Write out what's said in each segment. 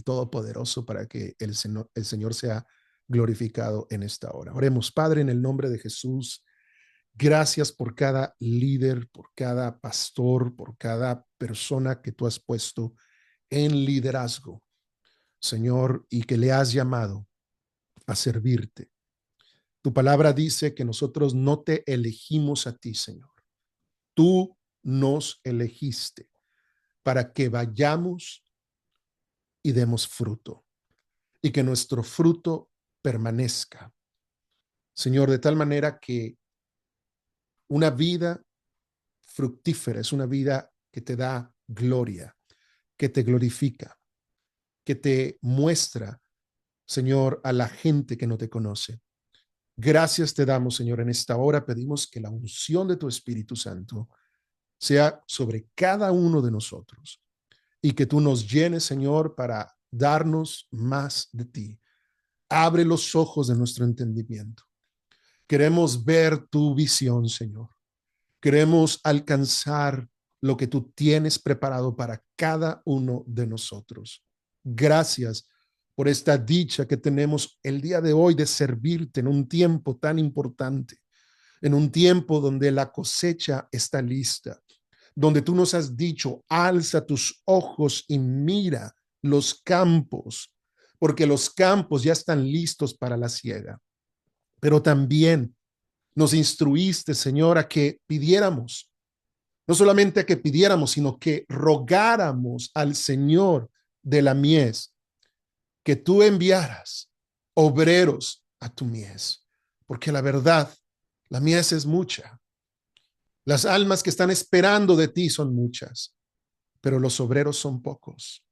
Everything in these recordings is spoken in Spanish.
Todopoderoso para que el Señor sea glorificado en esta hora. Oremos, Padre, en el nombre de Jesús. Gracias por cada líder, por cada pastor, por cada persona que tú has puesto en liderazgo, Señor, y que le has llamado a servirte. Tu palabra dice que nosotros no te elegimos a ti, Señor. Tú nos elegiste para que vayamos y demos fruto y que nuestro fruto permanezca. Señor, de tal manera que una vida fructífera es una vida que te da gloria, que te glorifica, que te muestra, Señor, a la gente que no te conoce. Gracias te damos, Señor, en esta hora. Pedimos que la unción de tu Espíritu Santo sea sobre cada uno de nosotros y que tú nos llenes, Señor, para darnos más de ti. Abre los ojos de nuestro entendimiento. Queremos ver tu visión, Señor. Queremos alcanzar lo que tú tienes preparado para cada uno de nosotros. Gracias por esta dicha que tenemos el día de hoy de servirte en un tiempo tan importante, en un tiempo donde la cosecha está lista, donde tú nos has dicho, alza tus ojos y mira los campos, porque los campos ya están listos para la siega. Pero también nos instruiste, Señor, a que pidiéramos, no solamente a que pidiéramos, sino que rogáramos al Señor de la mies que tú enviaras obreros a tu mies, porque la verdad, la mies es mucha. Las almas que están esperando de ti son muchas, pero los obreros son pocos.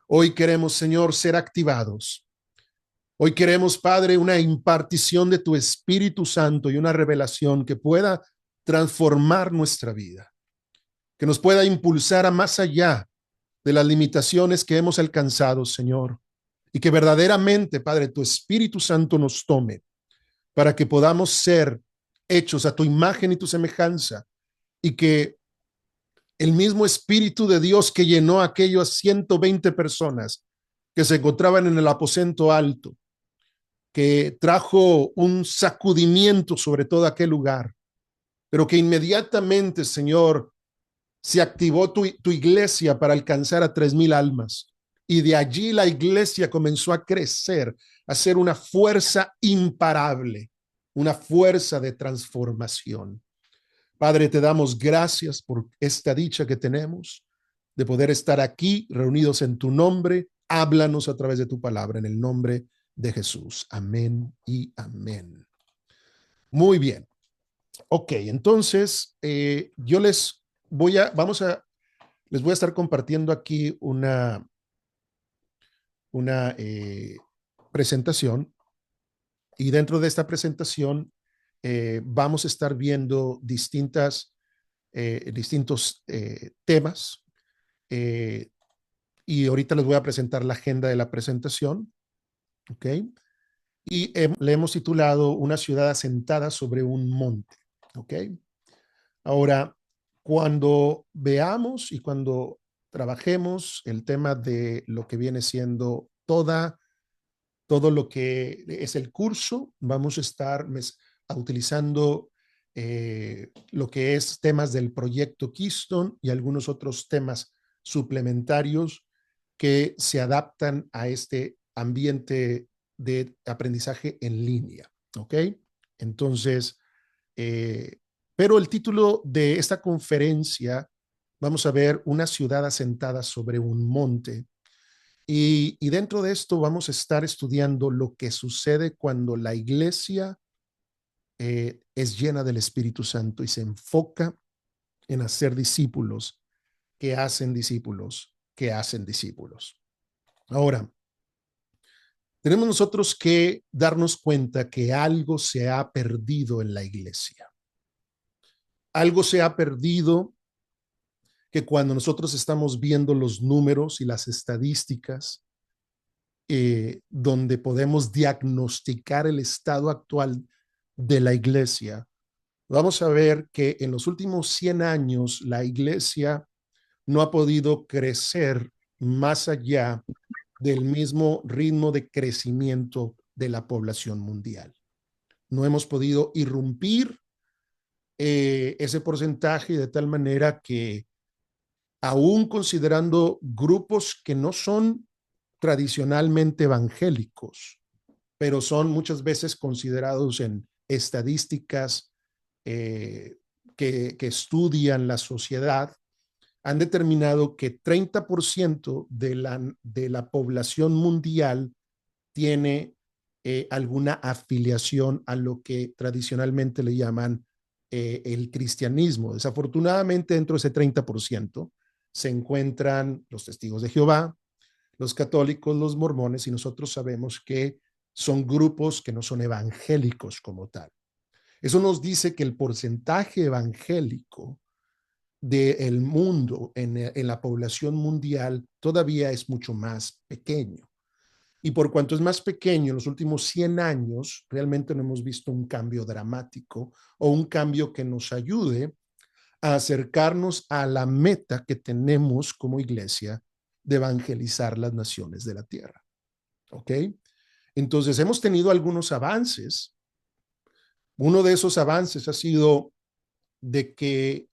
Hoy queremos, Señor, ser activados. Hoy queremos, Padre, una impartición de tu Espíritu Santo y una revelación que pueda transformar nuestra vida, que nos pueda impulsar a más allá de las limitaciones que hemos alcanzado, Señor, y que verdaderamente, Padre, tu Espíritu Santo nos tome para que podamos ser hechos a tu imagen y tu semejanza y que el mismo Espíritu de Dios que llenó a aquellas 120 personas que se encontraban en el aposento alto, que trajo un sacudimiento sobre todo aquel lugar, pero que inmediatamente, Señor, se activó tu iglesia para alcanzar a 3,000 almas. Y de allí la iglesia comenzó a crecer, a ser una fuerza imparable, una fuerza de transformación. Padre, te damos gracias por esta dicha que tenemos de poder estar aquí reunidos en tu nombre. Háblanos a través de tu palabra en el nombre de Jesús. Amén y amén. Muy bien. Ok, entonces yo les voy a estar compartiendo aquí una presentación y dentro de esta presentación vamos a estar viendo distintos temas y ahorita les voy a presentar la agenda de la presentación, ¿ok? Y le hemos titulado Una ciudad asentada sobre un monte, ¿ok? Ahora, cuando veamos y cuando trabajemos el tema de lo que viene siendo todo lo que es el curso, vamos a estar utilizando lo que es temas del proyecto Keystone y algunos otros temas suplementarios que se adaptan a este ambiente de aprendizaje en línea, ¿ok? Entonces, pero el título de esta conferencia, vamos a ver una ciudad asentada sobre un monte. Y dentro de esto vamos a estar estudiando lo que sucede cuando la iglesia es llena del Espíritu Santo y se enfoca en hacer discípulos que hacen discípulos que hacen discípulos. Ahora, tenemos nosotros que darnos cuenta que algo se ha perdido en la iglesia. Algo se ha perdido que cuando nosotros estamos viendo los números y las estadísticas, donde podemos diagnosticar el estado actual de la iglesia, vamos a ver que en los últimos 100 años la iglesia no ha podido crecer más allá del mismo ritmo de crecimiento de la población mundial. No hemos podido irrumpir ese porcentaje de tal manera que aún considerando grupos que no son tradicionalmente evangélicos, pero son muchas veces considerados en estadísticas que estudian la sociedad, han determinado que 30% de la población mundial tiene alguna afiliación a lo que tradicionalmente le llaman el cristianismo. Desafortunadamente, dentro de ese 30% se encuentran los testigos de Jehová, los católicos, los mormones, y nosotros sabemos que son grupos que no son evangélicos como tal. Eso nos dice que el porcentaje evangélico del mundo en la población mundial todavía es mucho más pequeño. Y por cuanto es más pequeño, en los últimos 100 años realmente no hemos visto un cambio dramático o un cambio que nos ayude a acercarnos a la meta que tenemos como iglesia de evangelizar las naciones de la tierra. ¿Ok? Entonces hemos tenido algunos avances. Uno de esos avances ha sido de que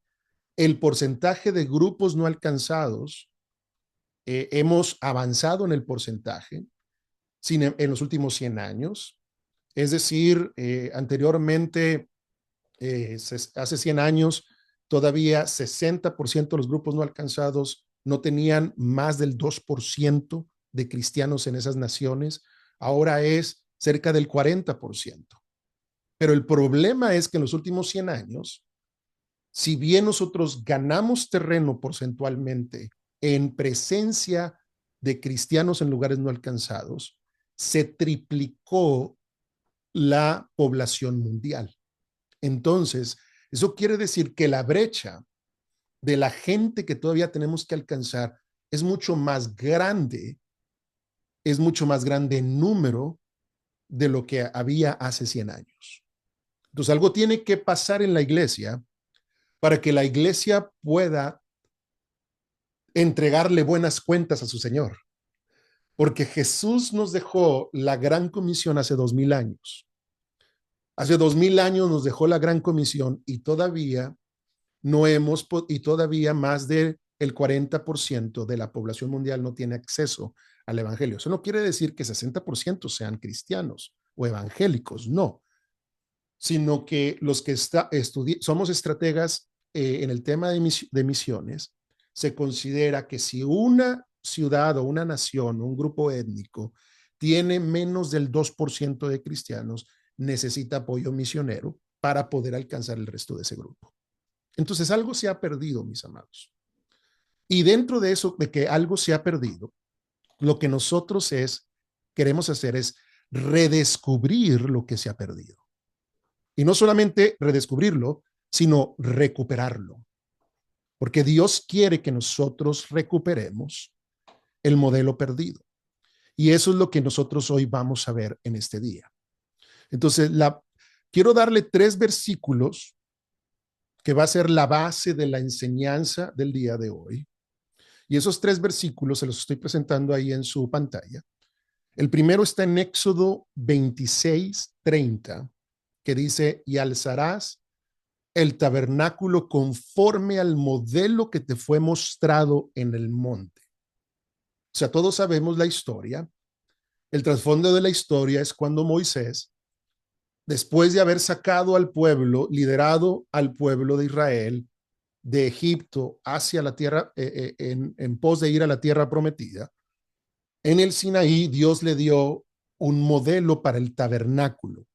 el porcentaje de grupos no alcanzados, hemos avanzado en el porcentaje en los últimos 100 años. Es decir, anteriormente, hace 100 años, todavía 60% de los grupos no alcanzados no tenían más del 2% de cristianos en esas naciones. Ahora es cerca del 40%. Pero el problema es que en los últimos 100 años, si bien nosotros ganamos terreno porcentualmente en presencia de cristianos en lugares no alcanzados, se triplicó la población mundial. Entonces, eso quiere decir que la brecha de la gente que todavía tenemos que alcanzar es mucho más grande, es mucho más grande en número de lo que había hace 100 años. Entonces, algo tiene que pasar en la iglesia para que la iglesia pueda entregarle buenas cuentas a su Señor. Porque Jesús nos dejó la gran comisión hace 2000 años. Hace 2000 años nos dejó la gran comisión y todavía no hemos, y todavía más del 40% de la población mundial no tiene acceso al evangelio. Eso no quiere decir que 60% sean cristianos o evangélicos, no, sino que los que somos estrategas en el tema de misiones, se considera que si una ciudad o una nación, un grupo étnico, tiene menos del 2% de cristianos, necesita apoyo misionero para poder alcanzar el resto de ese grupo. Entonces algo se ha perdido, mis amados. Y dentro de eso, de que algo se ha perdido, lo que nosotros queremos hacer es redescubrir lo que se ha perdido. Y no solamente redescubrirlo, sino recuperarlo. Porque Dios quiere que nosotros recuperemos el modelo perdido. Y eso es lo que nosotros hoy vamos a ver en este día. Entonces, quiero darle 3 versículos que va a ser la base de la enseñanza del día de hoy. Y esos 3 versículos se los estoy presentando ahí en su pantalla. El primero está en Éxodo 26:30, que dice, y alzarás el tabernáculo conforme al modelo que te fue mostrado en el monte. O sea, todos sabemos la historia. El trasfondo de la historia es cuando Moisés, después de haber sacado al pueblo, liderado al pueblo de Israel de Egipto hacia la tierra, en pos de ir a la tierra prometida, en el Sinaí Dios le dio un modelo para el tabernáculo.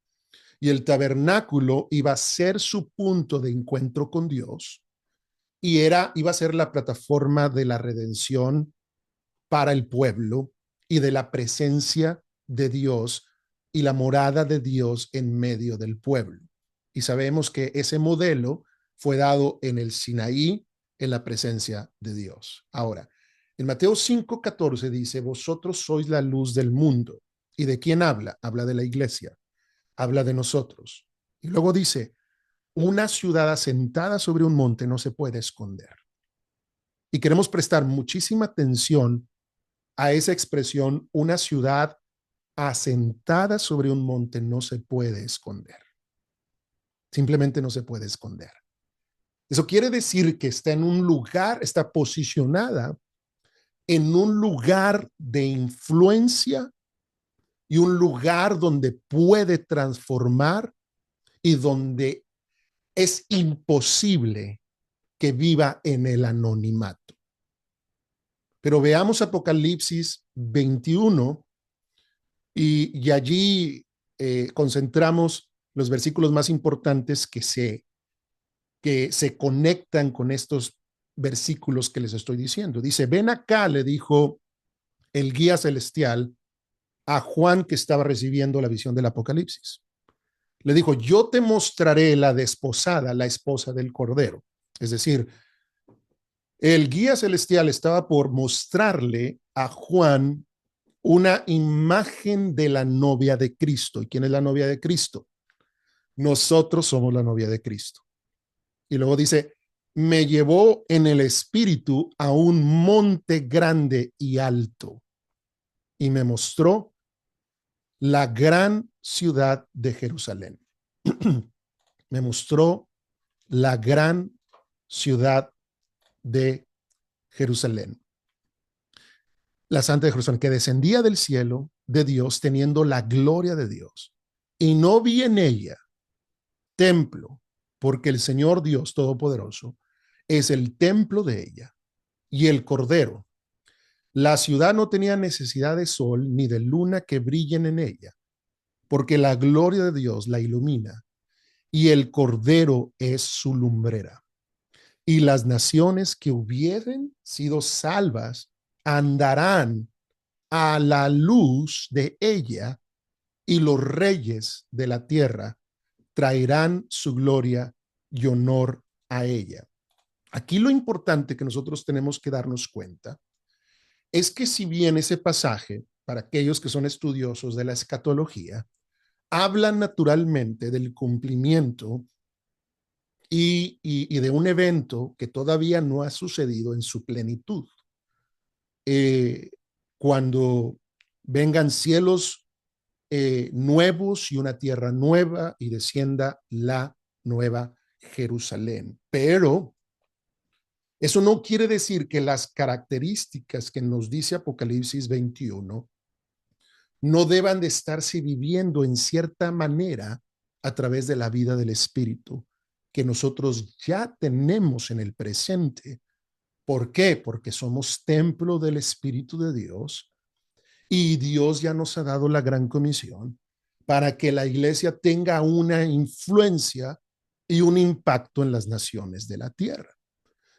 Y el tabernáculo iba a ser su punto de encuentro con Dios y iba a ser la plataforma de la redención para el pueblo y de la presencia de Dios y la morada de Dios en medio del pueblo. Y sabemos que ese modelo fue dado en el Sinaí, en la presencia de Dios. Ahora, en Mateo 5:14 dice, vosotros sois la luz del mundo. ¿Y de quién habla? Habla de la iglesia, habla de nosotros. Y luego dice, una ciudad asentada sobre un monte no se puede esconder. Y queremos prestar muchísima atención a esa expresión, una ciudad asentada sobre un monte no se puede esconder. Simplemente no se puede esconder. Eso quiere decir que está en un lugar, está posicionada en un lugar de influencia y un lugar donde puede transformar y donde es imposible que viva en el anonimato. Pero veamos Apocalipsis 21 y allí concentramos los versículos más importantes que se conectan con estos versículos que les estoy diciendo. Dice, ven acá, le dijo el guía celestial a Juan que estaba recibiendo la visión del Apocalipsis. Le dijo, yo te mostraré la desposada, la esposa del Cordero. Es decir, el guía celestial estaba por mostrarle a Juan una imagen de la novia de Cristo. ¿Y quién es la novia de Cristo? Nosotros somos la novia de Cristo. Y luego dice, me llevó en el espíritu a un monte grande y alto y me mostró la gran ciudad de Jerusalén. Me mostró la gran ciudad de Jerusalén. La Santa de Jerusalén, que descendía del cielo de Dios teniendo la gloria de Dios. Y no vi en ella templo, porque el Señor Dios Todopoderoso es el templo de ella y el Cordero. La ciudad no tenía necesidad de sol ni de luna que brillen en ella, porque la gloria de Dios la ilumina y el Cordero es su lumbrera. Y las naciones que hubieren sido salvas andarán a la luz de ella, y los reyes de la tierra traerán su gloria y honor a ella. Aquí lo importante que nosotros tenemos que darnos cuenta es que si bien ese pasaje, para aquellos que son estudiosos de la escatología, habla naturalmente del cumplimiento y de un evento que todavía no ha sucedido en su plenitud. Cuando vengan cielos nuevos y una tierra nueva y descienda la nueva Jerusalén. Pero eso no quiere decir que las características que nos dice Apocalipsis 21 no deban de estarse viviendo en cierta manera a través de la vida del Espíritu que nosotros ya tenemos en el presente. ¿Por qué? Porque somos templo del Espíritu de Dios y Dios ya nos ha dado la gran comisión para que la iglesia tenga una influencia y un impacto en las naciones de la tierra.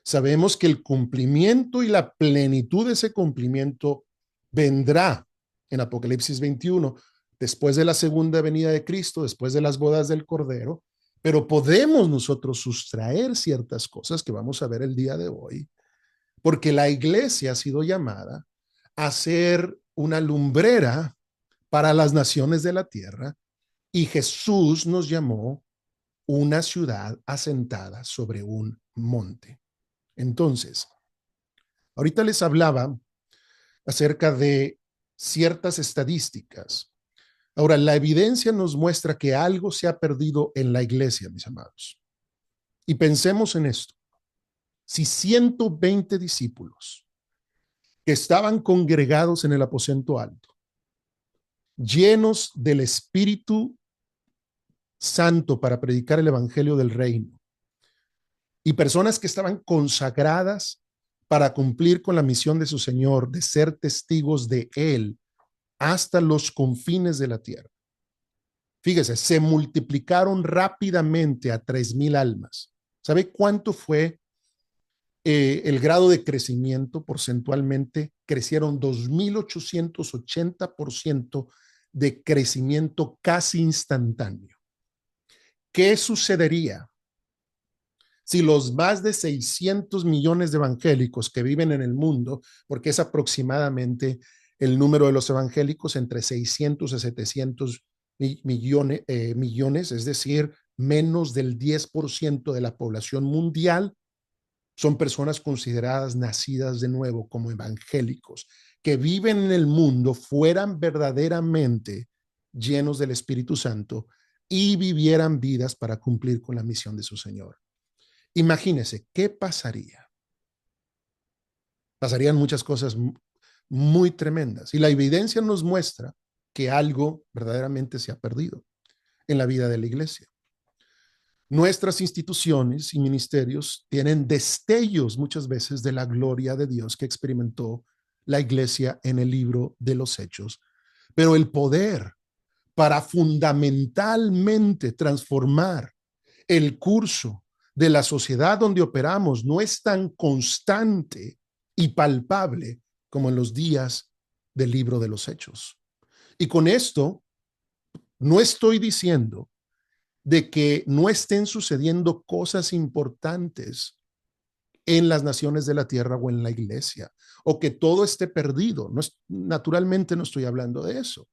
Sabemos que el cumplimiento y la plenitud de ese cumplimiento vendrá en Apocalipsis 21, después de la segunda venida de Cristo, después de las bodas del Cordero, pero podemos nosotros sustraer ciertas cosas que vamos a ver el día de hoy, porque la iglesia ha sido llamada a ser una lumbrera para las naciones de la tierra y Jesús nos llamó una ciudad asentada sobre un monte. Entonces, ahorita les hablaba acerca de ciertas estadísticas. Ahora, la evidencia nos muestra que algo se ha perdido en la iglesia, mis amados. Y pensemos en esto. Si 120 discípulos que estaban congregados en el aposento alto, llenos del Espíritu Santo para predicar el evangelio del reino, y personas que estaban consagradas para cumplir con la misión de su Señor, de ser testigos de Él hasta los confines de la tierra. Fíjese, se multiplicaron rápidamente a 3,000 almas. ¿Sabe cuánto fue el grado de crecimiento porcentualmente? Crecieron 2,880% de crecimiento casi instantáneo. ¿Qué sucedería si los más de 600 millones de evangélicos que viven en el mundo, porque es aproximadamente el número de los evangélicos entre 600 a 700 millones, es decir, menos del 10% de la población mundial, son personas consideradas nacidas de nuevo como evangélicos, que viven en el mundo fueran verdaderamente llenos del Espíritu Santo y vivieran vidas para cumplir con la misión de su Señor. Imagínese, ¿qué pasaría? Pasarían muchas cosas muy tremendas y la evidencia nos muestra que algo verdaderamente se ha perdido en la vida de la iglesia. Nuestras instituciones y ministerios tienen destellos muchas veces de la gloria de Dios que experimentó la iglesia en el libro de los Hechos, pero el poder para fundamentalmente transformar el curso de la sociedad donde operamos no es tan constante y palpable como en los días del libro de los Hechos. Y con esto no estoy diciendo de que no estén sucediendo cosas importantes en las naciones de la tierra o en la iglesia, o que todo esté perdido. No es, naturalmente no estoy hablando de eso,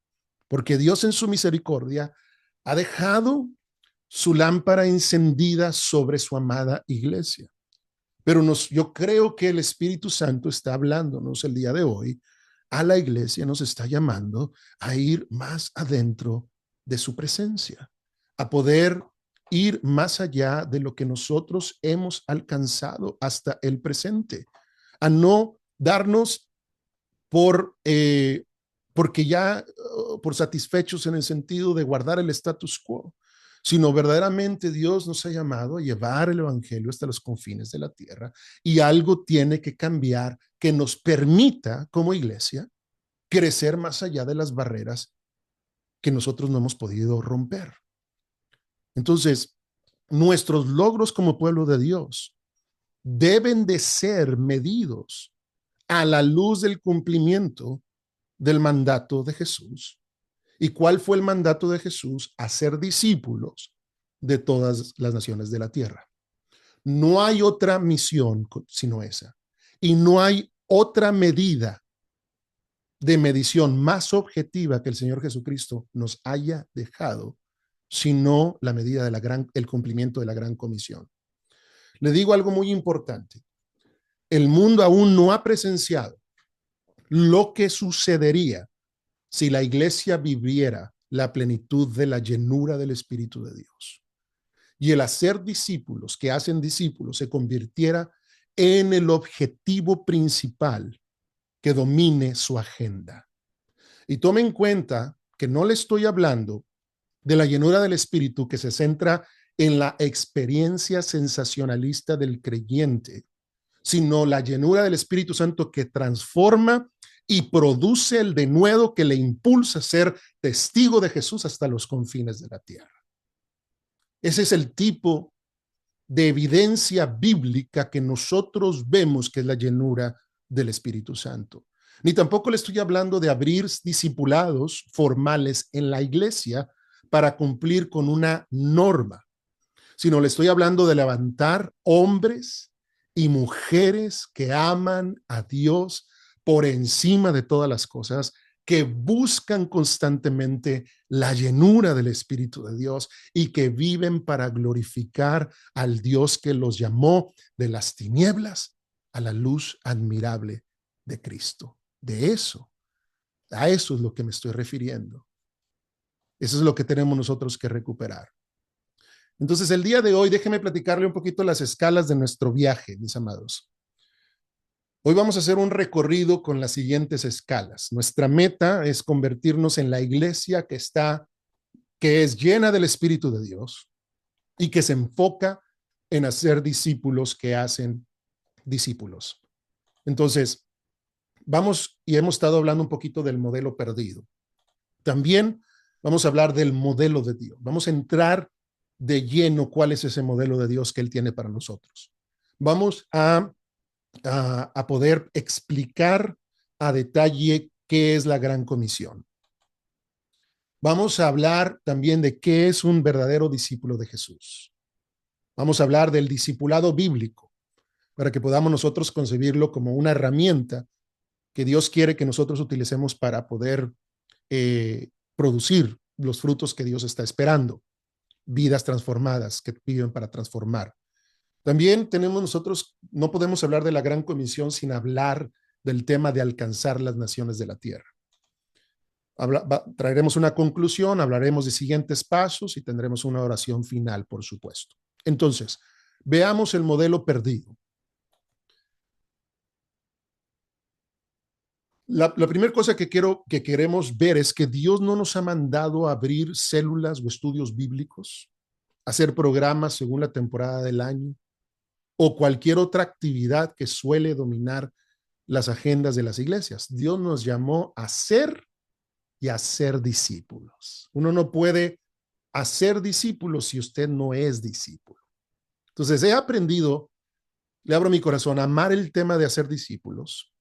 porque Dios en su misericordia ha dejado su lámpara encendida sobre su amada iglesia. Pero yo creo que el Espíritu Santo está hablándonos el día de hoy a la iglesia, nos está llamando a ir más adentro de su presencia, a poder ir más allá de lo que nosotros hemos alcanzado hasta el presente, a no darnos por porque ya por satisfechos en el sentido de guardar el status quo, sino verdaderamente Dios nos ha llamado a llevar el evangelio hasta los confines de la tierra y algo tiene que cambiar que nos permita como iglesia crecer más allá de las barreras que nosotros no hemos podido romper. Entonces, nuestros logros como pueblo de Dios deben de ser medidos a la luz del cumplimiento del mandato de Jesús. ¿Y cuál fue el mandato de Jesús? Hacer discípulos de todas las naciones de la tierra. No hay otra misión sino esa. Y no hay otra medida de medición más objetiva que el Señor Jesucristo nos haya dejado, sino la medida de el cumplimiento de la gran comisión. Le digo algo muy importante. El mundo aún no ha presenciado lo que sucedería si la iglesia viviera la plenitud de la llenura del Espíritu de Dios y el hacer discípulos que hacen discípulos se convirtiera en el objetivo principal que domine su agenda. Y tome en cuenta que no le estoy hablando de la llenura del Espíritu que se centra en la experiencia sensacionalista del creyente, sino la llenura del Espíritu Santo que transforma y produce el denuedo que le impulsa a ser testigo de Jesús hasta los confines de la tierra. Ese es el tipo de evidencia bíblica que nosotros vemos que es la llenura del Espíritu Santo. Ni tampoco le estoy hablando de abrir discipulados formales en la iglesia para cumplir con una norma, sino le estoy hablando de levantar hombres y mujeres que aman a Dios por encima de todas las cosas, que buscan constantemente la llenura del Espíritu de Dios y que viven para glorificar al Dios que los llamó de las tinieblas a la luz admirable de Cristo. De eso, a eso es lo que me estoy refiriendo. Eso es lo que tenemos nosotros que recuperar. Entonces, el día de hoy, déjeme platicarle un poquito las escalas de nuestro viaje, mis amados. Hoy vamos a hacer un recorrido con las siguientes escalas. Nuestra meta es convertirnos en la iglesia que es llena del Espíritu de Dios y que se enfoca en hacer discípulos que hacen discípulos. Entonces, vamos y hemos estado hablando un poquito del modelo perdido. También vamos a hablar del modelo de Dios. Vamos a entrar de lleno cuál es ese modelo de Dios que Él tiene para nosotros. Vamos a poder explicar a detalle qué es la gran comisión. Vamos a hablar también de qué es un verdadero discípulo de Jesús. Vamos a hablar del discipulado bíblico para que podamos nosotros concebirlo como una herramienta que Dios quiere que nosotros utilicemos para poder producir los frutos que Dios está esperando, vidas transformadas que viven para transformar. También tenemos nosotros, no podemos hablar de la gran comisión sin hablar del tema de alcanzar las naciones de la tierra. Traeremos una conclusión, hablaremos de siguientes pasos y tendremos una oración final, por supuesto. Entonces, veamos el modelo perdido. La primera cosa que queremos ver es que Dios no nos ha mandado a abrir células o estudios bíblicos, hacer programas según la temporada del año o cualquier otra actividad que suele dominar las agendas de las iglesias. Dios nos llamó a ser y a ser discípulos. Uno no puede hacer discípulos si usted no es discípulo. Entonces he aprendido, le abro mi corazón, a amar el tema de hacer discípulos,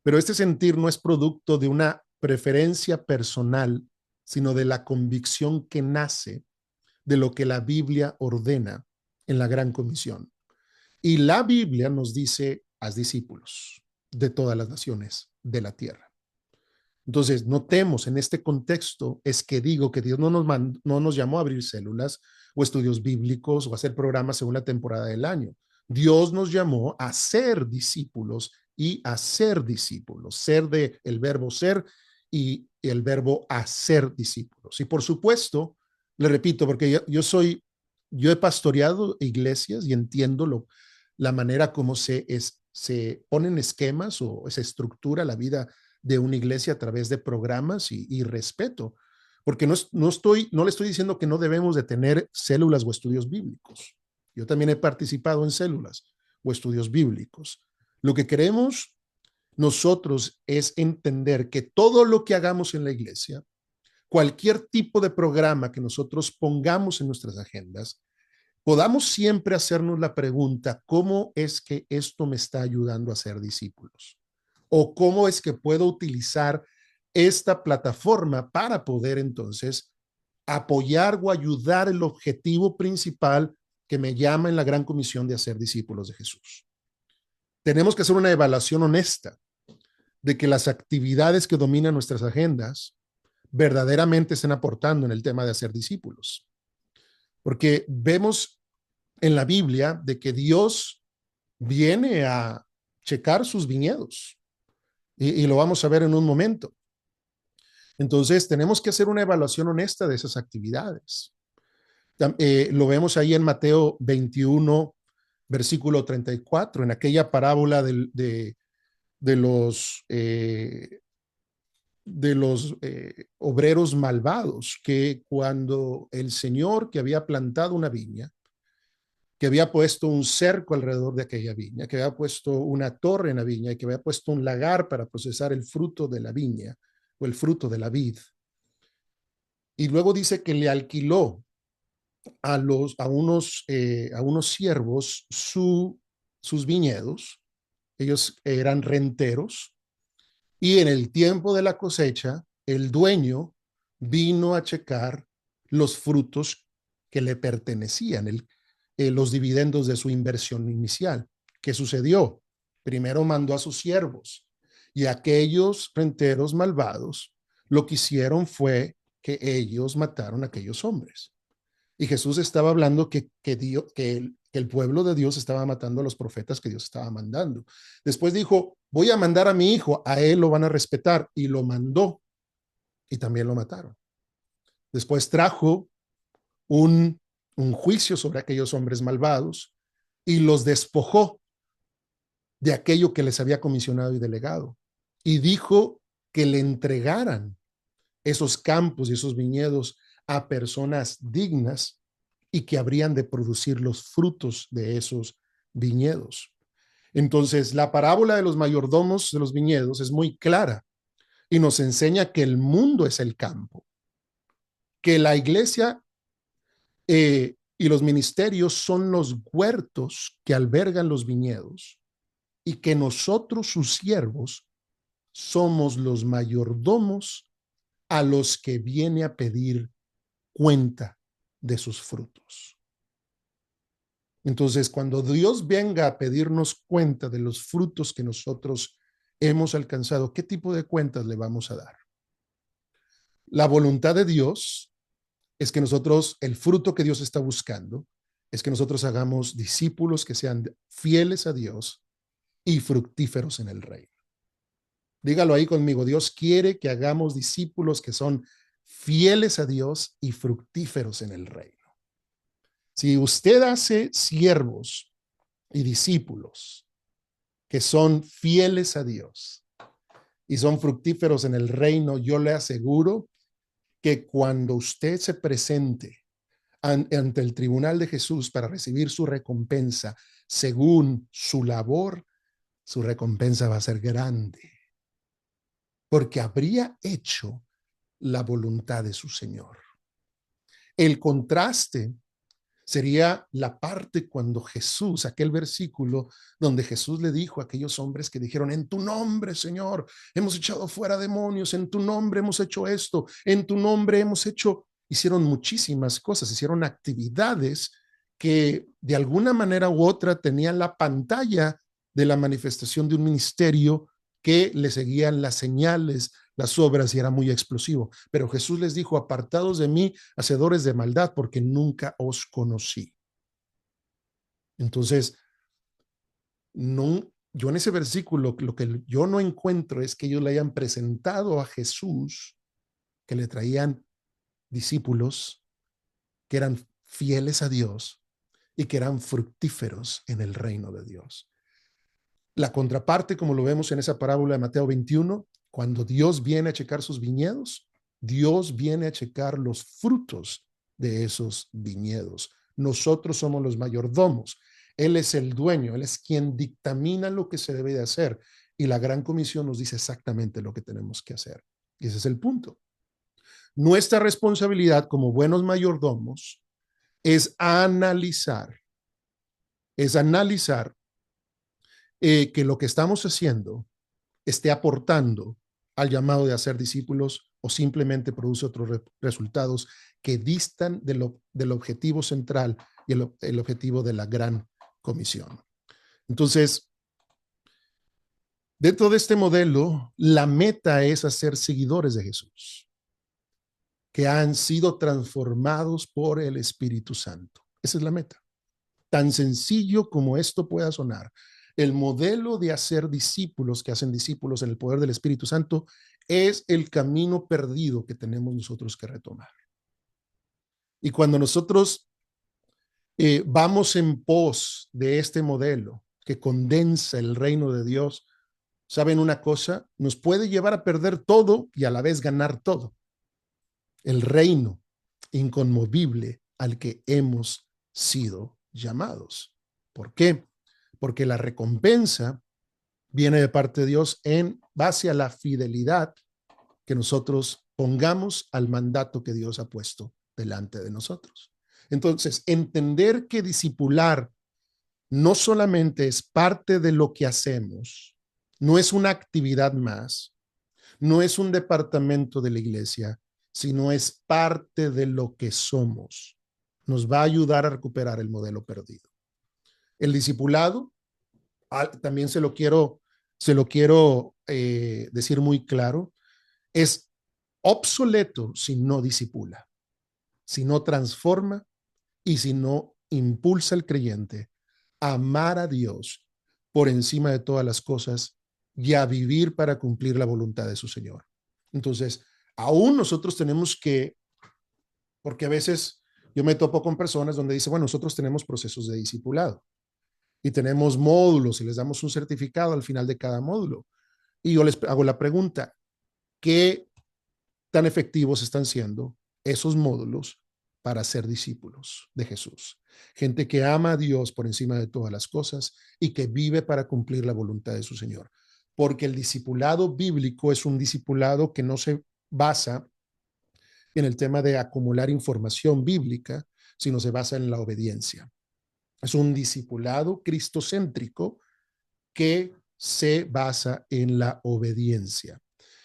pero este sentir no es producto de una preferencia personal, sino de la convicción que nace de lo que la Biblia ordena en la Gran Comisión. Y la Biblia nos dice, haz discípulos de todas las naciones de la tierra. Entonces, notemos en este contexto es que digo que Dios no nos llamó a abrir células o estudios bíblicos o a hacer programas según la temporada del año. Dios nos llamó a ser discípulos y a ser discípulos, ser de el verbo ser y el verbo hacer discípulos. Y por supuesto, le repito, porque yo he pastoreado iglesias y entiendo la manera como se ponen esquemas o se estructura la vida de una iglesia a través de programas y respeto, porque no le estoy diciendo que no debemos de tener células o estudios bíblicos. Yo también he participado en células o estudios bíblicos. Lo que queremos nosotros es entender que todo lo que hagamos en la iglesia, cualquier tipo de programa que nosotros pongamos en nuestras agendas, podamos siempre hacernos la pregunta, ¿cómo es que esto me está ayudando a ser discípulos? ¿O cómo es que puedo utilizar esta plataforma para poder entonces apoyar o ayudar el objetivo principal que me llama en la gran comisión de hacer discípulos de Jesús? Tenemos que hacer una evaluación honesta de que las actividades que dominan nuestras agendas verdaderamente estén aportando en el tema de hacer discípulos. Porque vemos en la Biblia de que Dios viene a checar sus viñedos y lo vamos a ver en un momento. Entonces, tenemos que hacer una evaluación honesta de esas actividades. Lo vemos ahí en Mateo 21, versículo 34, en aquella parábola de los obreros malvados, que cuando el Señor que había plantado una viña, que había puesto un cerco alrededor de aquella viña, que había puesto una torre en la viña y que había puesto un lagar para procesar el fruto de la viña o el fruto de la vid. Y luego dice que le alquiló a unos siervos sus viñedos. Ellos eran renteros y en el tiempo de la cosecha, el dueño vino a checar los frutos que le pertenecían, los dividendos de su inversión inicial. ¿Qué sucedió? Primero mandó a sus siervos y aquellos renteros malvados lo que hicieron fue que ellos mataron a aquellos hombres. Y Jesús estaba hablando que el pueblo de Dios estaba matando a los profetas que Dios estaba mandando. Después dijo, voy a mandar a mi hijo, a él lo van a respetar. Y lo mandó y también lo mataron. Después trajo un juicio sobre aquellos hombres malvados y los despojó de aquello que les había comisionado y delegado. Y dijo que le entregaran esos campos y esos viñedos a personas dignas y que habrían de producir los frutos de esos viñedos. Entonces, la parábola de los mayordomos de los viñedos es muy clara y nos enseña que el mundo es el campo, que la iglesia y los ministerios son los huertos que albergan los viñedos y que nosotros, sus siervos, somos los mayordomos a los que viene a pedir cuenta de sus frutos. Entonces, cuando Dios venga a pedirnos cuenta de los frutos que nosotros hemos alcanzado, ¿qué tipo de cuentas le vamos a dar? La voluntad de Dios es que nosotros, el fruto que Dios está buscando, es que nosotros hagamos discípulos que sean fieles a Dios y fructíferos en el reino. Dígalo ahí conmigo. Dios quiere que hagamos discípulos que son fieles a Dios y fructíferos en el reino. Si usted hace siervos y discípulos que son fieles a Dios y son fructíferos en el reino, yo le aseguro que cuando usted se presente ante el tribunal de Jesús para recibir su recompensa según su labor, su recompensa va a ser grande, porque habría hecho la voluntad de su Señor. El contraste sería la parte cuando Jesús, aquel versículo donde Jesús le dijo a aquellos hombres que dijeron, en tu nombre, Señor, hemos echado fuera demonios, en tu nombre hemos hecho esto, en tu nombre hemos hecho, hicieron muchísimas cosas, hicieron actividades que de alguna manera u otra tenían la pantalla de la manifestación de un ministerio que le seguían las señales, las obras, y era muy explosivo. Pero Jesús les dijo, apartados de mí, hacedores de maldad, porque nunca os conocí. Entonces, no, yo en ese versículo, lo que yo no encuentro es que ellos le hayan presentado a Jesús, que le traían discípulos que eran fieles a Dios y que eran fructíferos en el reino de Dios. La contraparte, como lo vemos en esa parábola de Mateo 21, cuando Dios viene a checar sus viñedos, Dios viene a checar los frutos de esos viñedos. Nosotros somos los mayordomos. Él es el dueño, Él es quien dictamina lo que se debe de hacer. Y la Gran Comisión nos dice exactamente lo que tenemos que hacer. Y ese es el punto. Nuestra responsabilidad como buenos mayordomos es analizar que lo que estamos haciendo esté aportando al llamado de hacer discípulos o simplemente produce otros resultados que distan del objetivo central y el objetivo de la gran comisión. Entonces, dentro de este modelo, la meta es hacer seguidores de Jesús, que han sido transformados por el Espíritu Santo. Esa es la meta. Tan sencillo como esto pueda sonar, el modelo de hacer discípulos que hacen discípulos en el poder del Espíritu Santo es el camino perdido que tenemos nosotros que retomar. Y cuando nosotros vamos en pos de este modelo que condensa el reino de Dios, ¿saben una cosa? Nos puede llevar a perder todo y a la vez ganar todo. El reino inconmovible al que hemos sido llamados. ¿Por qué? Porque la recompensa viene de parte de Dios en base a la fidelidad que nosotros pongamos al mandato que Dios ha puesto delante de nosotros. Entonces, entender que discipular no solamente es parte de lo que hacemos, no es una actividad más, no es un departamento de la iglesia, sino es parte de lo que somos. Nos va a ayudar a recuperar el modelo perdido. El discipulado, también se lo quiero decir muy claro, es obsoleto si no discipula, si no transforma y si no impulsa al creyente a amar a Dios por encima de todas las cosas y a vivir para cumplir la voluntad de su Señor. Entonces, aún nosotros tenemos que, porque a veces yo me topo con personas donde dice, bueno, nosotros tenemos procesos de discipulado y tenemos módulos y les damos un certificado al final de cada módulo. Y yo les hago la pregunta, ¿qué tan efectivos están siendo esos módulos para ser discípulos de Jesús? Gente que ama a Dios por encima de todas las cosas y que vive para cumplir la voluntad de su Señor. Porque el discipulado bíblico es un discipulado que no se basa en el tema de acumular información bíblica, sino se basa en la obediencia. Es un discipulado cristocéntrico que se basa en la obediencia.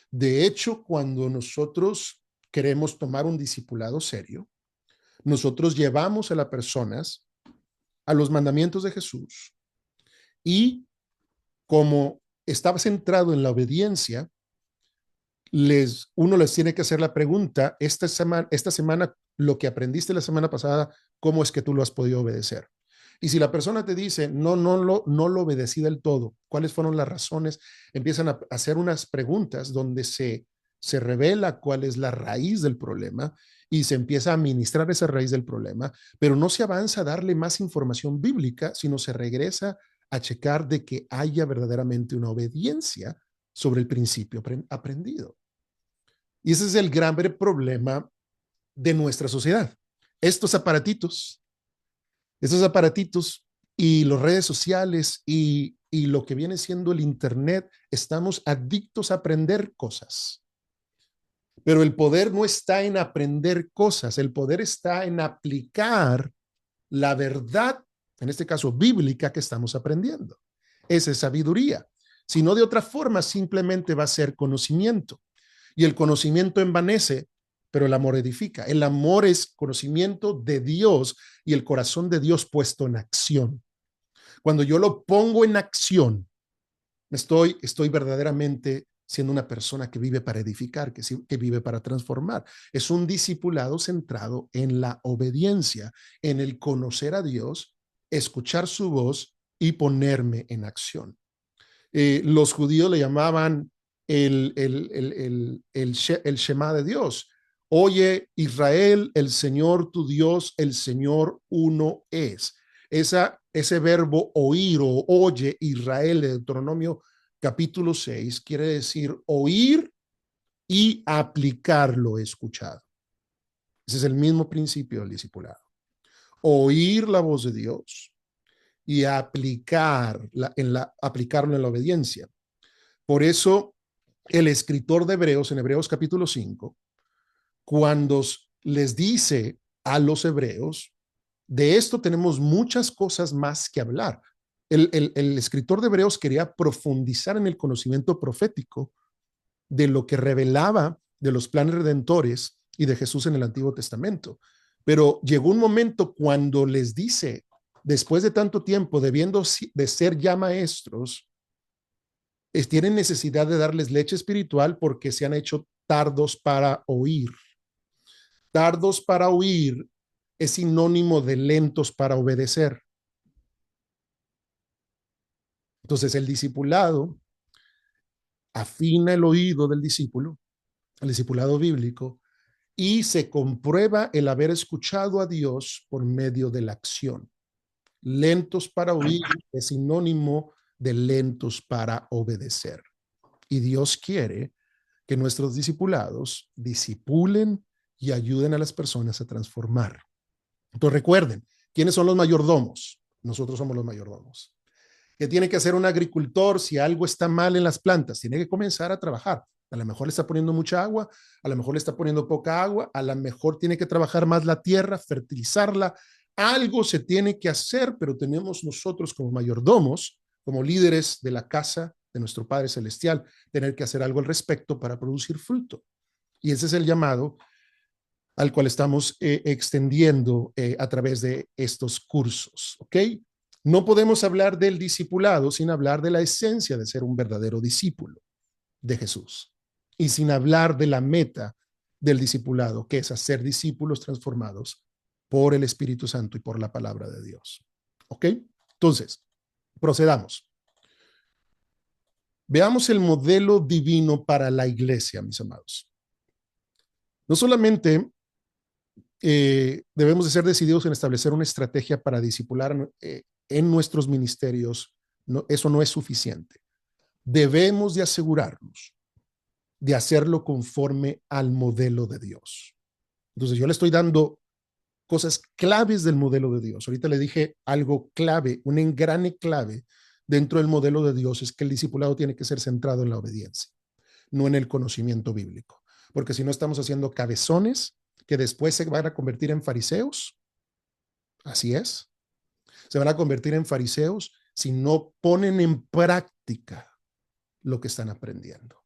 De hecho, cuando nosotros queremos tomar un discipulado serio, nosotros llevamos a las personas a los mandamientos de Jesús y como estaba centrado en la obediencia, uno les tiene que hacer la pregunta, esta semana, lo que aprendiste la semana pasada, ¿cómo es que tú lo has podido obedecer? Y si la persona te dice, no lo obedecí del todo, ¿cuáles fueron las razones? Empiezan a hacer unas preguntas donde se revela cuál es la raíz del problema y se empieza a administrar esa raíz del problema, pero no se avanza a darle más información bíblica, sino se regresa a checar de que haya verdaderamente una obediencia sobre el principio aprendido. Y ese es el gran problema de nuestra sociedad. Estos aparatitos, estos aparatitos y las redes sociales y lo que viene siendo el Internet, estamos adictos a aprender cosas. Pero el poder no está en aprender cosas, el poder está en aplicar la verdad, en este caso bíblica, que estamos aprendiendo. Esa es sabiduría. Si no, de otra forma, simplemente va a ser conocimiento. Y el conocimiento envanece, pero el amor edifica. El amor es conocimiento de Dios y el corazón de Dios puesto en acción. Cuando yo lo pongo en acción, estoy verdaderamente siendo una persona que vive para edificar, que vive para transformar. Es un discipulado centrado en la obediencia, en el conocer a Dios, escuchar su voz y ponerme en acción. Los judíos le llamaban el Shema de Dios. Oye, Israel, el Señor tu Dios, el Señor uno es. Ese verbo oír o oye, Israel, de Deuteronomio capítulo 6, quiere decir oír y aplicar lo escuchado. Ese es el mismo principio del discipulado. Oír la voz de Dios y aplicarlo en la obediencia. Por eso el escritor de Hebreos, en Hebreos capítulo 5, cuando les dice a los hebreos, de esto tenemos muchas cosas más que hablar. El escritor de Hebreos quería profundizar en el conocimiento profético de lo que revelaba de los planes redentores y de Jesús en el Antiguo Testamento. Pero llegó un momento cuando les dice, después de tanto tiempo, debiendo de ser ya maestros, tienen necesidad de darles leche espiritual porque se han hecho tardos para oír. Tardos para oír es sinónimo de lentos para obedecer. Entonces el discipulado afina el oído del discípulo, el discipulado bíblico, y se comprueba el haber escuchado a Dios por medio de la acción. Lentos para oír es sinónimo de lentos para obedecer. Y Dios quiere que nuestros discipulados discipulen y ayuden a las personas a transformar. Entonces recuerden, ¿quiénes son los mayordomos? Nosotros somos los mayordomos. ¿Qué tiene que hacer un agricultor si algo está mal en las plantas? Tiene que comenzar a trabajar. A lo mejor le está poniendo mucha agua, a lo mejor le está poniendo poca agua, a lo mejor tiene que trabajar más la tierra, fertilizarla. Algo se tiene que hacer, pero tenemos nosotros como mayordomos, como líderes de la casa de nuestro Padre Celestial, tener que hacer algo al respecto para producir fruto. Y ese es el llamado al cual estamos extendiendo a través de estos cursos, ¿ok? No podemos hablar del discipulado sin hablar de la esencia de ser un verdadero discípulo de Jesús y sin hablar de la meta del discipulado, que es hacer discípulos transformados por el Espíritu Santo y por la palabra de Dios. ¿Ok? Entonces, procedamos. Veamos el modelo divino para la iglesia, mis amados. No solamente debemos de ser decididos en establecer una estrategia para discipular en nuestros ministerios. No, eso no es suficiente. Debemos de asegurarnos de hacerlo conforme al modelo de Dios. Entonces yo le estoy dando cosas claves del modelo de Dios. Ahorita le dije algo clave, un engrane clave dentro del modelo de Dios es que el discipulado tiene que ser centrado en la obediencia, no en el conocimiento bíblico. Porque si no estamos haciendo cabezones que después se van a convertir en fariseos, así es, se van a convertir en fariseos si no ponen en práctica lo que están aprendiendo.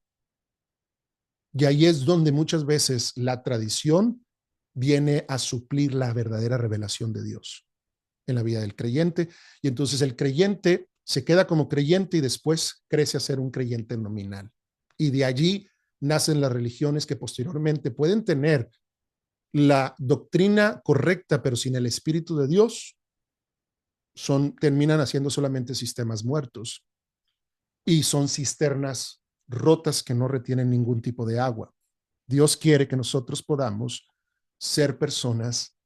Y ahí es donde muchas veces la tradición viene a suplir la verdadera revelación de Dios en la vida del creyente. Y entonces el creyente se queda como creyente y después crece a ser un creyente nominal. Y de allí nacen las religiones que posteriormente pueden tener la doctrina correcta, pero sin el Espíritu de Dios, terminan haciendo solamente sistemas muertos y son cisternas rotas que no retienen ningún tipo de agua. Dios quiere que nosotros podamos ser personas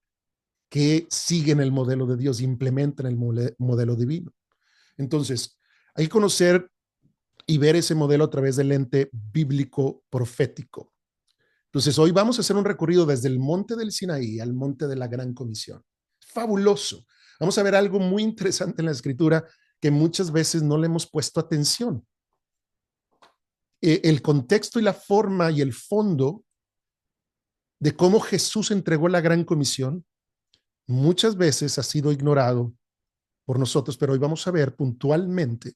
que siguen el modelo de Dios, implementan el modelo divino. Entonces, hay que conocer y ver ese modelo a través del lente bíblico profético. Entonces, hoy vamos a hacer un recorrido desde el monte del Sinaí al monte de la Gran Comisión. Fabuloso. Vamos a ver algo muy interesante en la escritura que muchas veces no le hemos puesto atención. El contexto y la forma y el fondo de cómo Jesús entregó la Gran Comisión muchas veces ha sido ignorado por nosotros, pero hoy vamos a ver puntualmente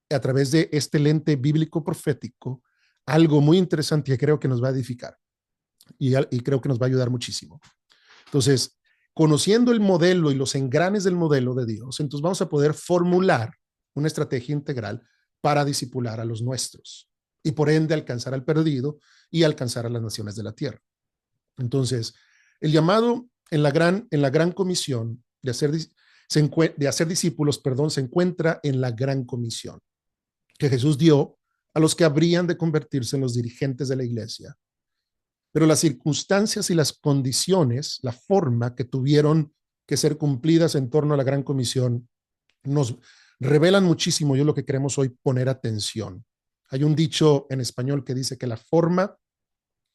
a través de este lente bíblico profético algo muy interesante que creo que nos va a edificar y creo que nos va a ayudar muchísimo. Entonces, conociendo el modelo y los engranes del modelo de Dios, entonces vamos a poder formular una estrategia integral para discipular a los nuestros y por ende alcanzar al perdido y alcanzar a las naciones de la tierra. Entonces, el llamado en la gran comisión de hacer discípulos, perdón, se encuentra en la gran comisión que Jesús dio a los que habrían de convertirse en los dirigentes de la iglesia. Pero las circunstancias y las condiciones, la forma que tuvieron que ser cumplidas en torno a la gran comisión, nos revelan muchísimo. Yo lo que queremos hoy poner atención. Hay un dicho en español que dice que la forma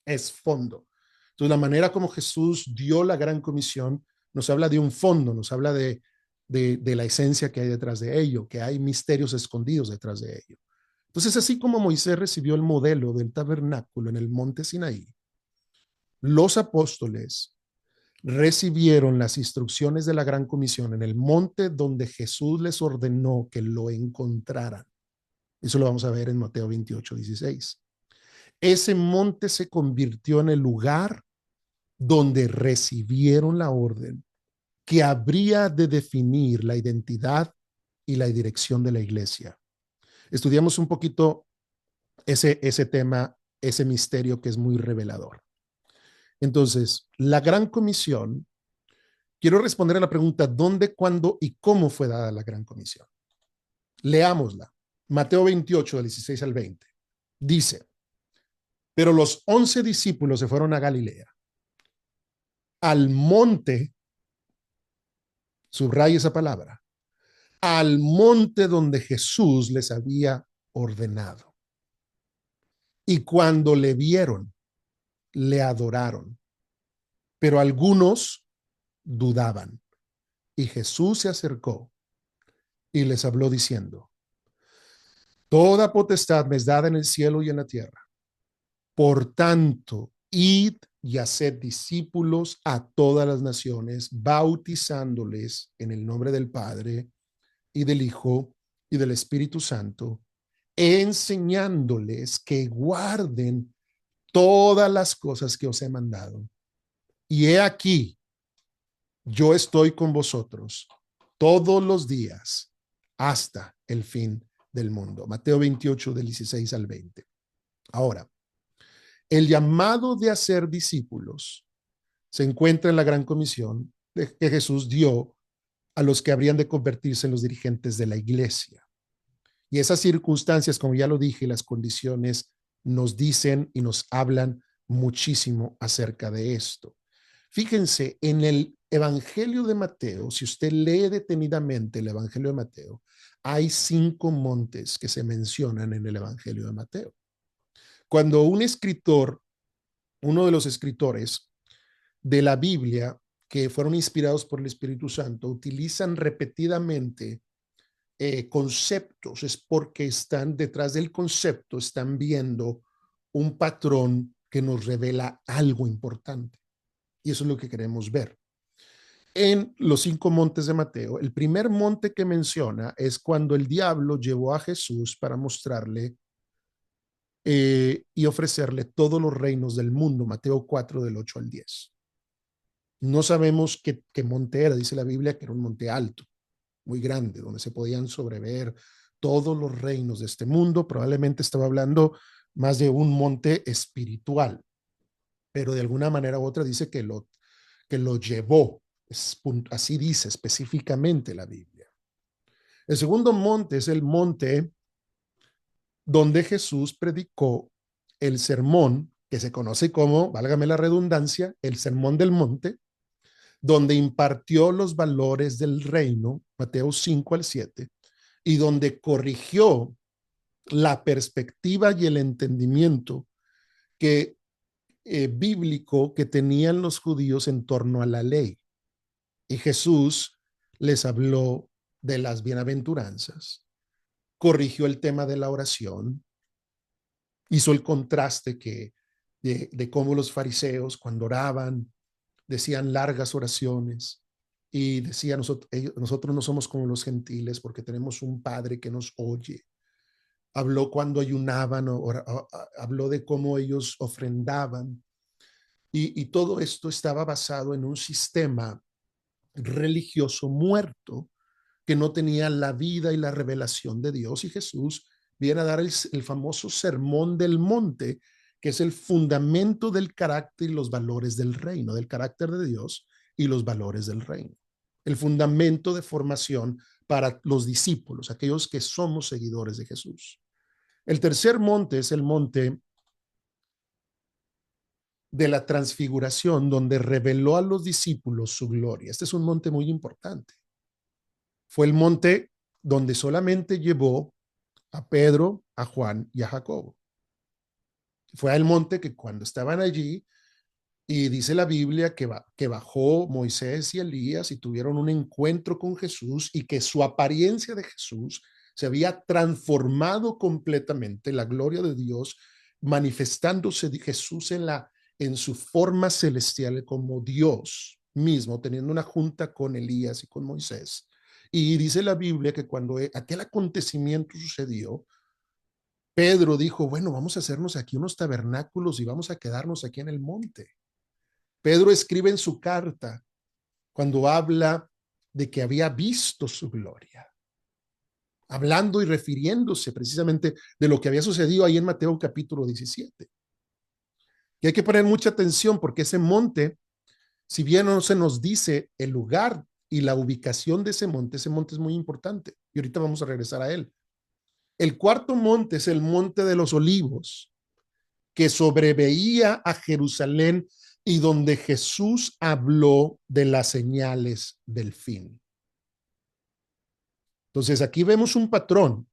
es fondo. Entonces, la manera como Jesús dio la gran comisión nos habla de un fondo, nos habla de la esencia que hay detrás de ello, que hay misterios escondidos detrás de ello. Entonces, así como Moisés recibió el modelo del tabernáculo en el monte Sinaí, los apóstoles recibieron las instrucciones de la gran comisión en el monte donde Jesús les ordenó que lo encontraran. Eso lo vamos a ver en Mateo 28:16. Ese monte se convirtió en el lugar donde recibieron la orden que habría de definir la identidad y la dirección de la iglesia. Estudiamos un poquito ese tema, ese misterio que es muy revelador. Entonces, la gran comisión, quiero responder a la pregunta, ¿dónde, cuándo y cómo fue dada la gran comisión? Leámosla. Mateo 28, del 16 al 20. Dice, pero los 11 discípulos se fueron a Galilea, al monte, subraya esa palabra, al monte donde Jesús les había ordenado. Y cuando le vieron, le adoraron, pero algunos dudaban. Y Jesús se acercó y les habló diciendo, toda potestad me es dada en el cielo y en la tierra. Por tanto, id y haced discípulos a todas las naciones, bautizándoles en el nombre del Padre y del Hijo y del Espíritu Santo, enseñándoles que guarden todas las cosas que os he mandado. Y he aquí, yo estoy con vosotros todos los días hasta el fin del mundo. Mateo 28, del 16 al 20. Ahora, el llamado de hacer discípulos se encuentra en la gran comisión que Jesús dio a los que habrían de convertirse en los dirigentes de la iglesia. Y esas circunstancias, como ya lo dije, las condiciones nos dicen y nos hablan muchísimo acerca de esto. Fíjense, en el Evangelio de Mateo, si usted lee detenidamente el Evangelio de Mateo, hay 5 montes que se mencionan en el Evangelio de Mateo. Cuando un escritor, uno de los escritores de la Biblia, que fueron inspirados por el Espíritu Santo, utilizan repetidamente conceptos, es porque están detrás del concepto, están viendo un patrón que nos revela algo importante. Y eso es lo que queremos ver. En los 5 montes de Mateo, el primer monte que menciona es cuando el diablo llevó a Jesús para mostrarle y ofrecerle todos los reinos del mundo, Mateo 4, del 8 al 10. No sabemos qué monte era, dice la Biblia que era un monte alto, muy grande, donde se podían sobrever todos los reinos de este mundo. Probablemente estaba hablando más de un monte espiritual, pero de alguna manera u otra dice que lo llevó. Así dice específicamente la Biblia. El segundo monte es el monte donde Jesús predicó el sermón que se conoce como, válgame la redundancia, el sermón del monte, donde impartió los valores del reino, Mateo 5 al 7, y donde corrigió la perspectiva y el entendimiento que bíblico que tenían los judíos en torno a la ley. Y Jesús les habló de las bienaventuranzas, corrigió el tema de la oración, hizo el contraste de cómo los fariseos cuando oraban decían largas oraciones y decía nosotros no somos como los gentiles porque tenemos un Padre que nos oye. Habló cuando ayunaban, habló de cómo ellos ofrendaban y todo esto estaba basado en un sistema religioso muerto que no tenía la vida y la revelación de Dios. Y Jesús viene a dar el famoso sermón del monte, que es el fundamento del carácter y los valores del reino, del carácter de Dios y los valores del reino. El fundamento de formación para los discípulos, aquellos que somos seguidores de Jesús. El tercer monte es el monte de la transfiguración, donde reveló a los discípulos su gloria. Este es un monte muy importante. Fue el monte donde solamente llevó a Pedro, a Juan y a Jacobo. Fue al monte que cuando estaban allí, y dice la Biblia que bajó Moisés y Elías y tuvieron un encuentro con Jesús y que su apariencia de Jesús se había transformado completamente, la gloria de Dios manifestándose de Jesús en su forma celestial como Dios mismo, teniendo una junta con Elías y con Moisés. Y dice la Biblia que cuando aquel acontecimiento sucedió, Pedro dijo, bueno, vamos a hacernos aquí unos tabernáculos y vamos a quedarnos aquí en el monte. Pedro escribe en su carta cuando habla de que había visto su gloria, hablando y refiriéndose precisamente de lo que había sucedido ahí en Mateo capítulo 17. Y hay que poner mucha atención porque ese monte, si bien no se nos dice el lugar y la ubicación de ese monte es muy importante. Y ahorita vamos a regresar a él. El cuarto monte es el monte de los olivos, que sobreveía a Jerusalén y donde Jesús habló de las señales del fin. Entonces aquí vemos un patrón.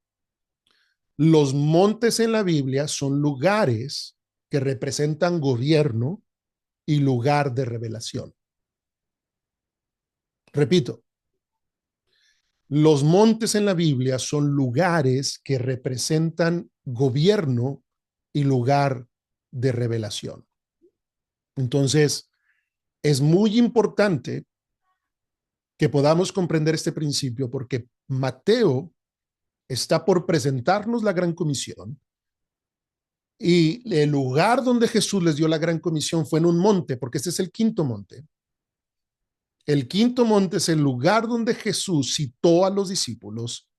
Los montes en la Biblia son lugares que representan gobierno y lugar de revelación. Repito, los montes en la Biblia son lugares que representan gobierno y lugar de revelación. Entonces, es muy importante que podamos comprender este principio porque Mateo está por presentarnos la gran comisión y el lugar donde Jesús les dio la gran comisión fue en un monte, porque este es el quinto monte. El quinto monte es el lugar donde Jesús citó a los discípulos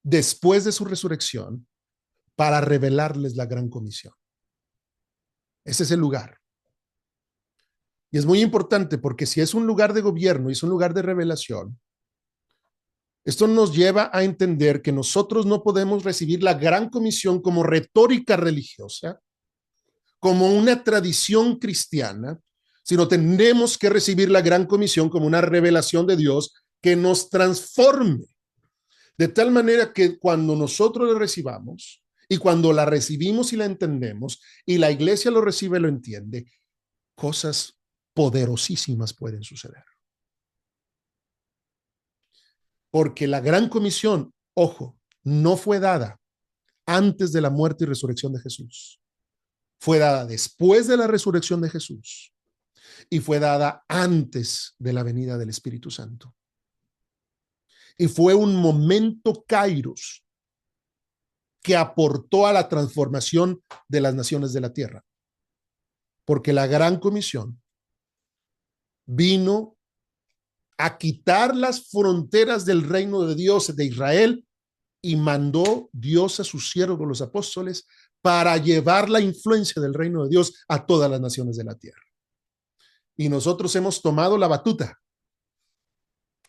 después de su resurrección para revelarles la gran comisión. Ese es el lugar. Y es muy importante porque si es un lugar de gobierno y es un lugar de revelación, esto nos lleva a entender que nosotros no podemos recibir la gran comisión como retórica religiosa, como una tradición cristiana, sino tenemos que recibir la gran comisión como una revelación de Dios que nos transforme. De tal manera que cuando nosotros la recibamos y cuando la recibimos y la entendemos y la iglesia lo recibe y lo entiende, cosas poderosísimas pueden suceder. Porque la gran comisión, ojo, no fue dada antes de la muerte y resurrección de Jesús. Fue dada después de la resurrección de Jesús y fue dada antes de la venida del Espíritu Santo. Y fue un momento kairos que aportó a la transformación de las naciones de la tierra. Porque la gran comisión vino a quitar las fronteras del reino de Dios de Israel y mandó Dios a sus siervos, los apóstoles, para llevar la influencia del reino de Dios a todas las naciones de la tierra. Y nosotros hemos tomado la batuta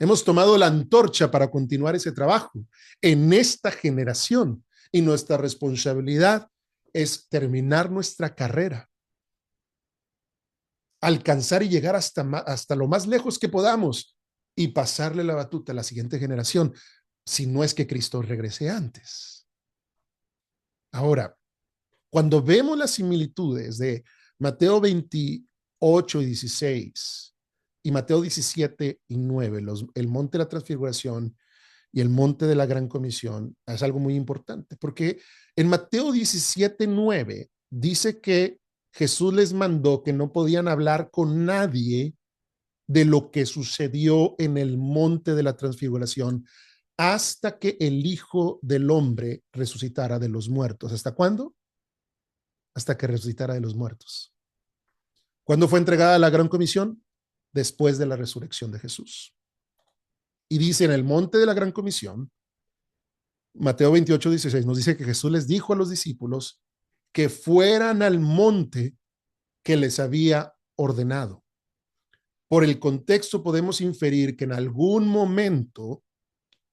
Hemos tomado la antorcha para continuar ese trabajo en esta generación y nuestra responsabilidad es terminar nuestra carrera, alcanzar y llegar hasta lo más lejos que podamos y pasarle la batuta a la siguiente generación, si no es que Cristo regrese antes. Ahora, cuando vemos las similitudes de Mateo 28 y 16 y Mateo 17 y 9, el monte de la transfiguración y el monte de la gran comisión, es algo muy importante, porque en Mateo 17, 9 dice que Jesús les mandó que no podían hablar con nadie de lo que sucedió en el monte de la transfiguración hasta que el Hijo del Hombre resucitara de los muertos. ¿Hasta cuándo? Hasta que resucitara de los muertos. ¿Cuándo fue entregada la gran comisión? Después de la resurrección de Jesús. Y dice en el monte de la gran comisión, Mateo 28, 16, nos dice que Jesús les dijo a los discípulos que fueran al monte que les había ordenado. Por el contexto podemos inferir que en algún momento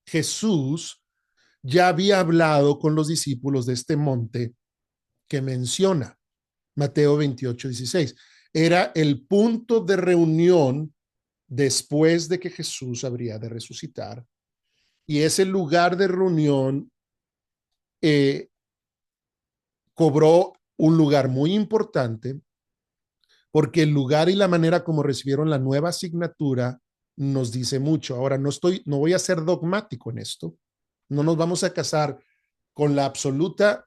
Jesús ya había hablado con los discípulos de este monte que menciona Mateo 28, 16. Era el punto de reunión después de que Jesús habría de resucitar. Y ese lugar de reunión cobró un lugar muy importante porque el lugar y la manera como recibieron la nueva asignatura nos dice mucho. Ahora, no voy a ser dogmático en esto. No nos vamos a casar con la absoluta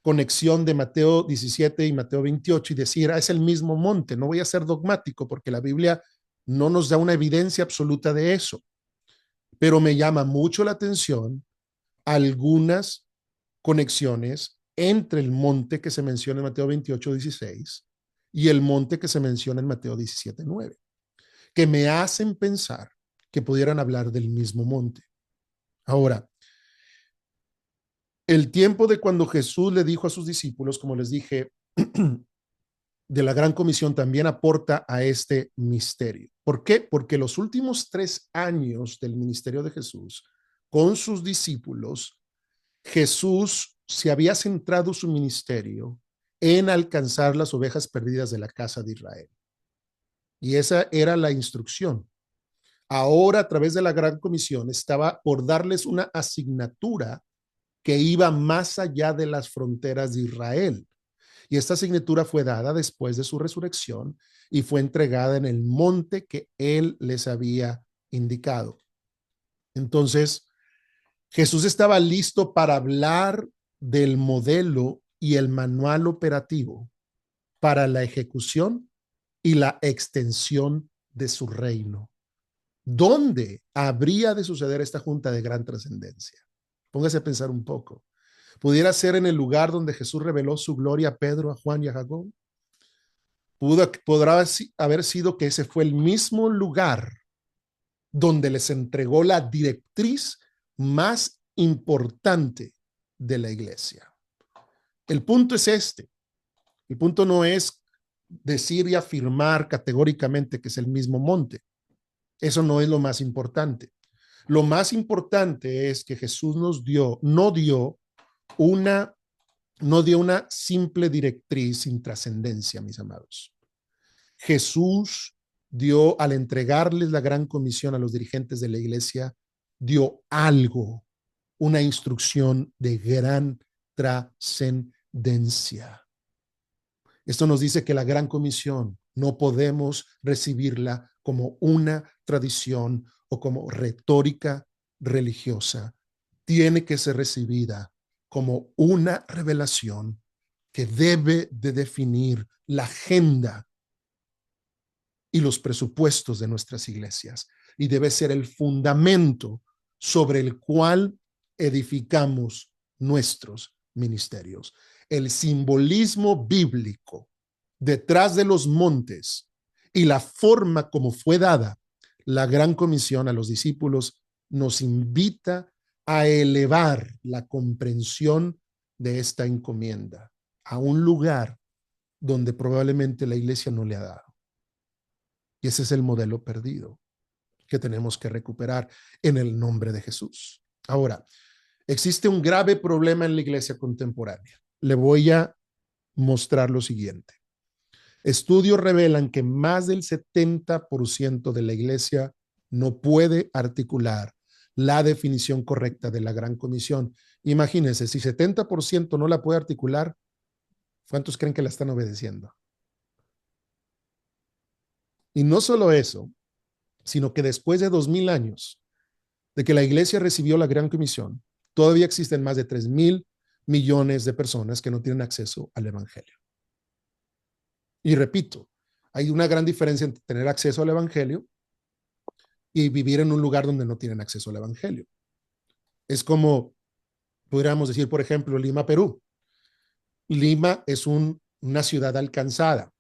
conexión de Mateo 17 y Mateo 28 y decir, es el mismo monte. No voy a ser dogmático porque la Biblia no nos da una evidencia absoluta de eso. Pero me llama mucho la atención algunas conexiones entre el monte que se menciona en Mateo 28, 16 y el monte que se menciona en Mateo 17, 9, que me hacen pensar que pudieran hablar del mismo monte. Ahora, el tiempo de cuando Jesús le dijo a sus discípulos, como les dije, de la gran comisión también aporta a este misterio. ¿Por qué? Porque los últimos 3 años del ministerio de Jesús con sus discípulos, Jesús se había centrado su ministerio en alcanzar las ovejas perdidas de la casa de Israel. Y esa era la instrucción. Ahora, a través de la gran comisión, estaba por darles una asignatura que iba más allá de las fronteras de Israel. Y esta asignatura fue dada después de su resurrección y fue entregada en el monte que él les había indicado. Entonces, Jesús estaba listo para hablar del modelo y el manual operativo para la ejecución y la extensión de su reino. ¿Dónde habría de suceder esta junta de gran trascendencia? Póngase a pensar un poco. ¿Pudiera ser en el lugar donde Jesús reveló su gloria a Pedro, a Juan y a Jacob? ¿Podrá haber sido que ese fue el mismo lugar donde les entregó la directriz más importante de la iglesia? El punto es este. El punto no es decir y afirmar categóricamente que es el mismo monte. Eso no es lo más importante. Lo más importante es que Jesús una, no dio una simple directriz sin trascendencia, mis amados. Jesús dio, al entregarles la gran comisión a los dirigentes de la iglesia, dio algo, una instrucción de gran trascendencia. Esto nos dice que la gran comisión no podemos recibirla como una tradición o como retórica religiosa. Tiene que ser recibida como una revelación que debe de definir la agenda y los presupuestos de nuestras iglesias y debe ser el fundamento sobre el cual edificamos nuestros ministerios. El simbolismo bíblico detrás de los montes y la forma como fue dada la gran comisión a los discípulos nos invita a elevar la comprensión de esta encomienda a un lugar donde probablemente la iglesia no le ha dado. Y ese es el modelo perdido. que tenemos que recuperar en el nombre de Jesús. Ahora, existe un grave problema en la iglesia contemporánea. Le voy a mostrar lo siguiente. Estudios revelan que más del 70% de la iglesia no puede articular la definición correcta de la Gran Comisión. Imagínense, si 70% no la puede articular, ¿cuántos creen que la están obedeciendo? Y no solo eso, sino que después de 2000 años de que la iglesia recibió la Gran Comisión, todavía existen más de 3.000 millones de personas que no tienen acceso al Evangelio. Y repito, hay una gran diferencia entre tener acceso al Evangelio y vivir en un lugar donde no tienen acceso al Evangelio. Es como, podríamos decir, por ejemplo, Lima, Perú. Lima es una ciudad alcanzada.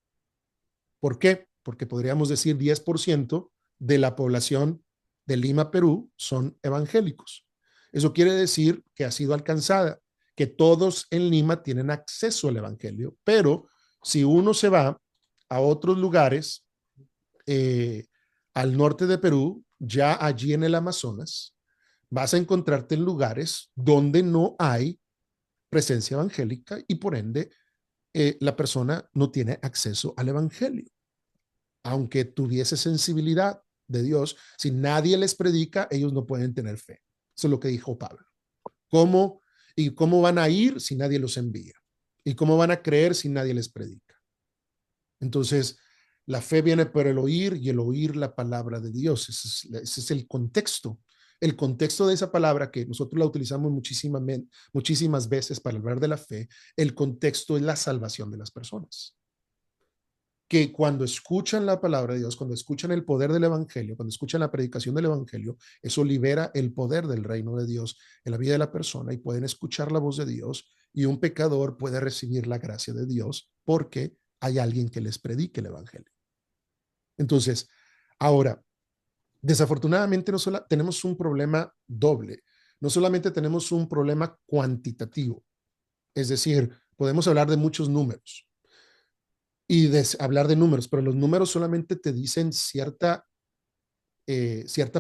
¿Por qué? Porque podríamos decir 10% de la población de Lima, Perú, son evangélicos. Eso quiere decir que ha sido alcanzada, que todos en Lima tienen acceso al Evangelio, pero si uno se va a otros lugares, al norte de Perú, ya allí en el Amazonas, vas a encontrarte en lugares donde no hay presencia evangélica y por ende la persona no tiene acceso al Evangelio. Aunque tuviese sensibilidad de Dios, si nadie les predica, ellos no pueden tener fe. Eso es lo que dijo Pablo. ¿Cómo? ¿Y cómo van a ir si nadie los envía? ¿Y cómo van a creer si nadie les predica? Entonces, la fe viene por el oír y el oír la palabra de Dios. Ese es el contexto. El contexto de esa palabra que nosotros la utilizamos muchísimas veces para hablar de la fe, el contexto es la salvación de las personas. Que cuando escuchan la palabra de Dios, cuando escuchan el poder del Evangelio, cuando escuchan la predicación del Evangelio, eso libera el poder del reino de Dios en la vida de la persona y pueden escuchar la voz de Dios y un pecador puede recibir la gracia de Dios porque hay alguien que les predique el Evangelio. Entonces, ahora, desafortunadamente no solo tenemos un problema doble, no solamente tenemos un problema cuantitativo, es decir, podemos hablar de muchos números, y hablar de números, pero los números solamente te dicen cierta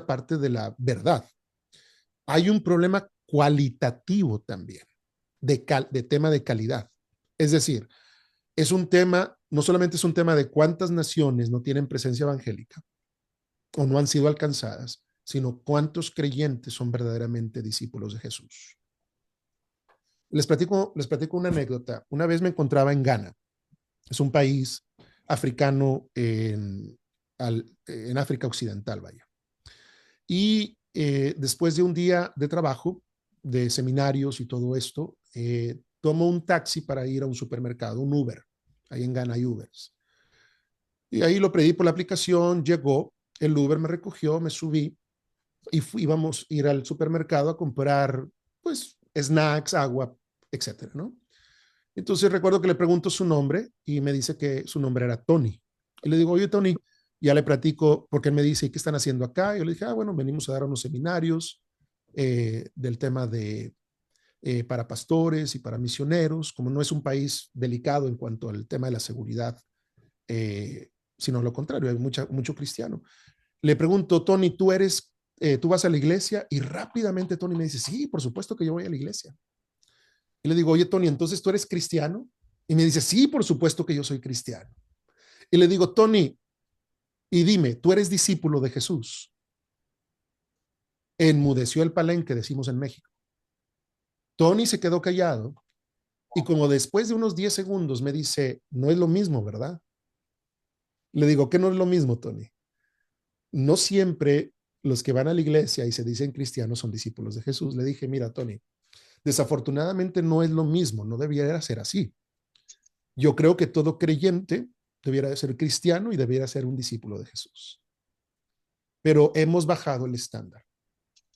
parte de la verdad. Hay un problema cualitativo también, de tema de calidad. Es decir, es un tema, no solamente es un tema de cuántas naciones no tienen presencia evangélica o no han sido alcanzadas, sino cuántos creyentes son verdaderamente discípulos de Jesús. Les platico una anécdota. Una vez me encontraba en Ghana. Es un país africano en África Occidental, vaya. Y después de un día de trabajo, de seminarios y todo esto, tomo un taxi para ir a un supermercado, un Uber. Ahí en Ghana hay Ubers. Y ahí lo pedí por la aplicación, llegó, el Uber me recogió, me subí y íbamos a ir al supermercado a comprar, pues, snacks, agua, etcétera, ¿no? Entonces recuerdo que le pregunto su nombre y me dice que su nombre era Tony. Y le digo, oye, Tony, ya le platico, porque él me dice, ¿qué están haciendo acá? Y yo le dije, bueno, venimos a dar unos seminarios del tema para pastores y para misioneros, como no es un país delicado en cuanto al tema de la seguridad, eh, sino lo contrario, hay mucho cristiano. Le pregunto, Tony, ¿tú vas a la iglesia? Y rápidamente Tony me dice, sí, por supuesto que yo voy a la iglesia. Y le digo, oye, Tony, ¿entonces tú eres cristiano? Y me dice, sí, por supuesto que yo soy cristiano. Y le digo, Tony, y dime, ¿tú eres discípulo de Jesús? Enmudeció el palenque, decimos en México. Tony se quedó callado y como después de unos 10 segundos me dice, no es lo mismo, ¿verdad? Le digo, ¿qué no es lo mismo, Tony? No siempre los que van a la iglesia y se dicen cristianos son discípulos de Jesús. Le dije, mira, Tony, desafortunadamente no es lo mismo, no debiera ser así. Yo creo que todo creyente debiera de ser cristiano y debiera ser un discípulo de Jesús. Pero hemos bajado el estándar.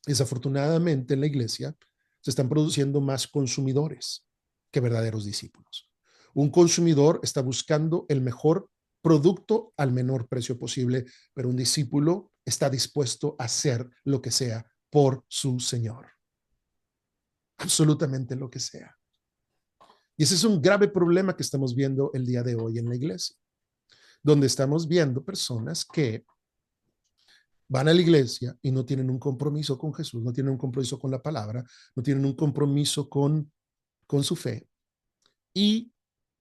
Desafortunadamente en la iglesia se están produciendo más consumidores que verdaderos discípulos. Un consumidor está buscando el mejor producto al menor precio posible, pero un discípulo está dispuesto a hacer lo que sea por su Señor. Absolutamente lo que sea. Y ese es un grave problema que estamos viendo el día de hoy en la iglesia, donde estamos viendo personas que van a la iglesia y no tienen un compromiso con Jesús, no tienen un compromiso con la palabra, no tienen un compromiso con su fe y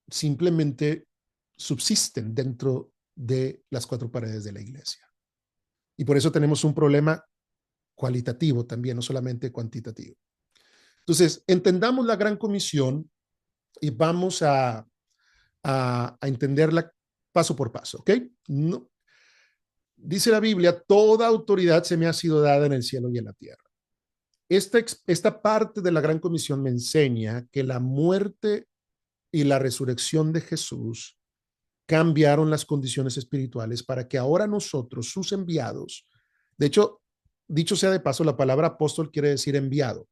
simplemente subsisten dentro de las cuatro paredes de la iglesia. Y por eso tenemos un problema cualitativo también, no solamente cuantitativo. Entonces, entendamos la gran comisión y vamos a entenderla paso por paso, ¿ok? No, dice la Biblia, toda autoridad se me ha sido dada en el cielo y en la tierra. Esta parte de la gran comisión me enseña que la muerte y la resurrección de Jesús cambiaron las condiciones espirituales para que ahora nosotros, sus enviados, de hecho, dicho sea de paso, la palabra apóstol quiere decir enviado.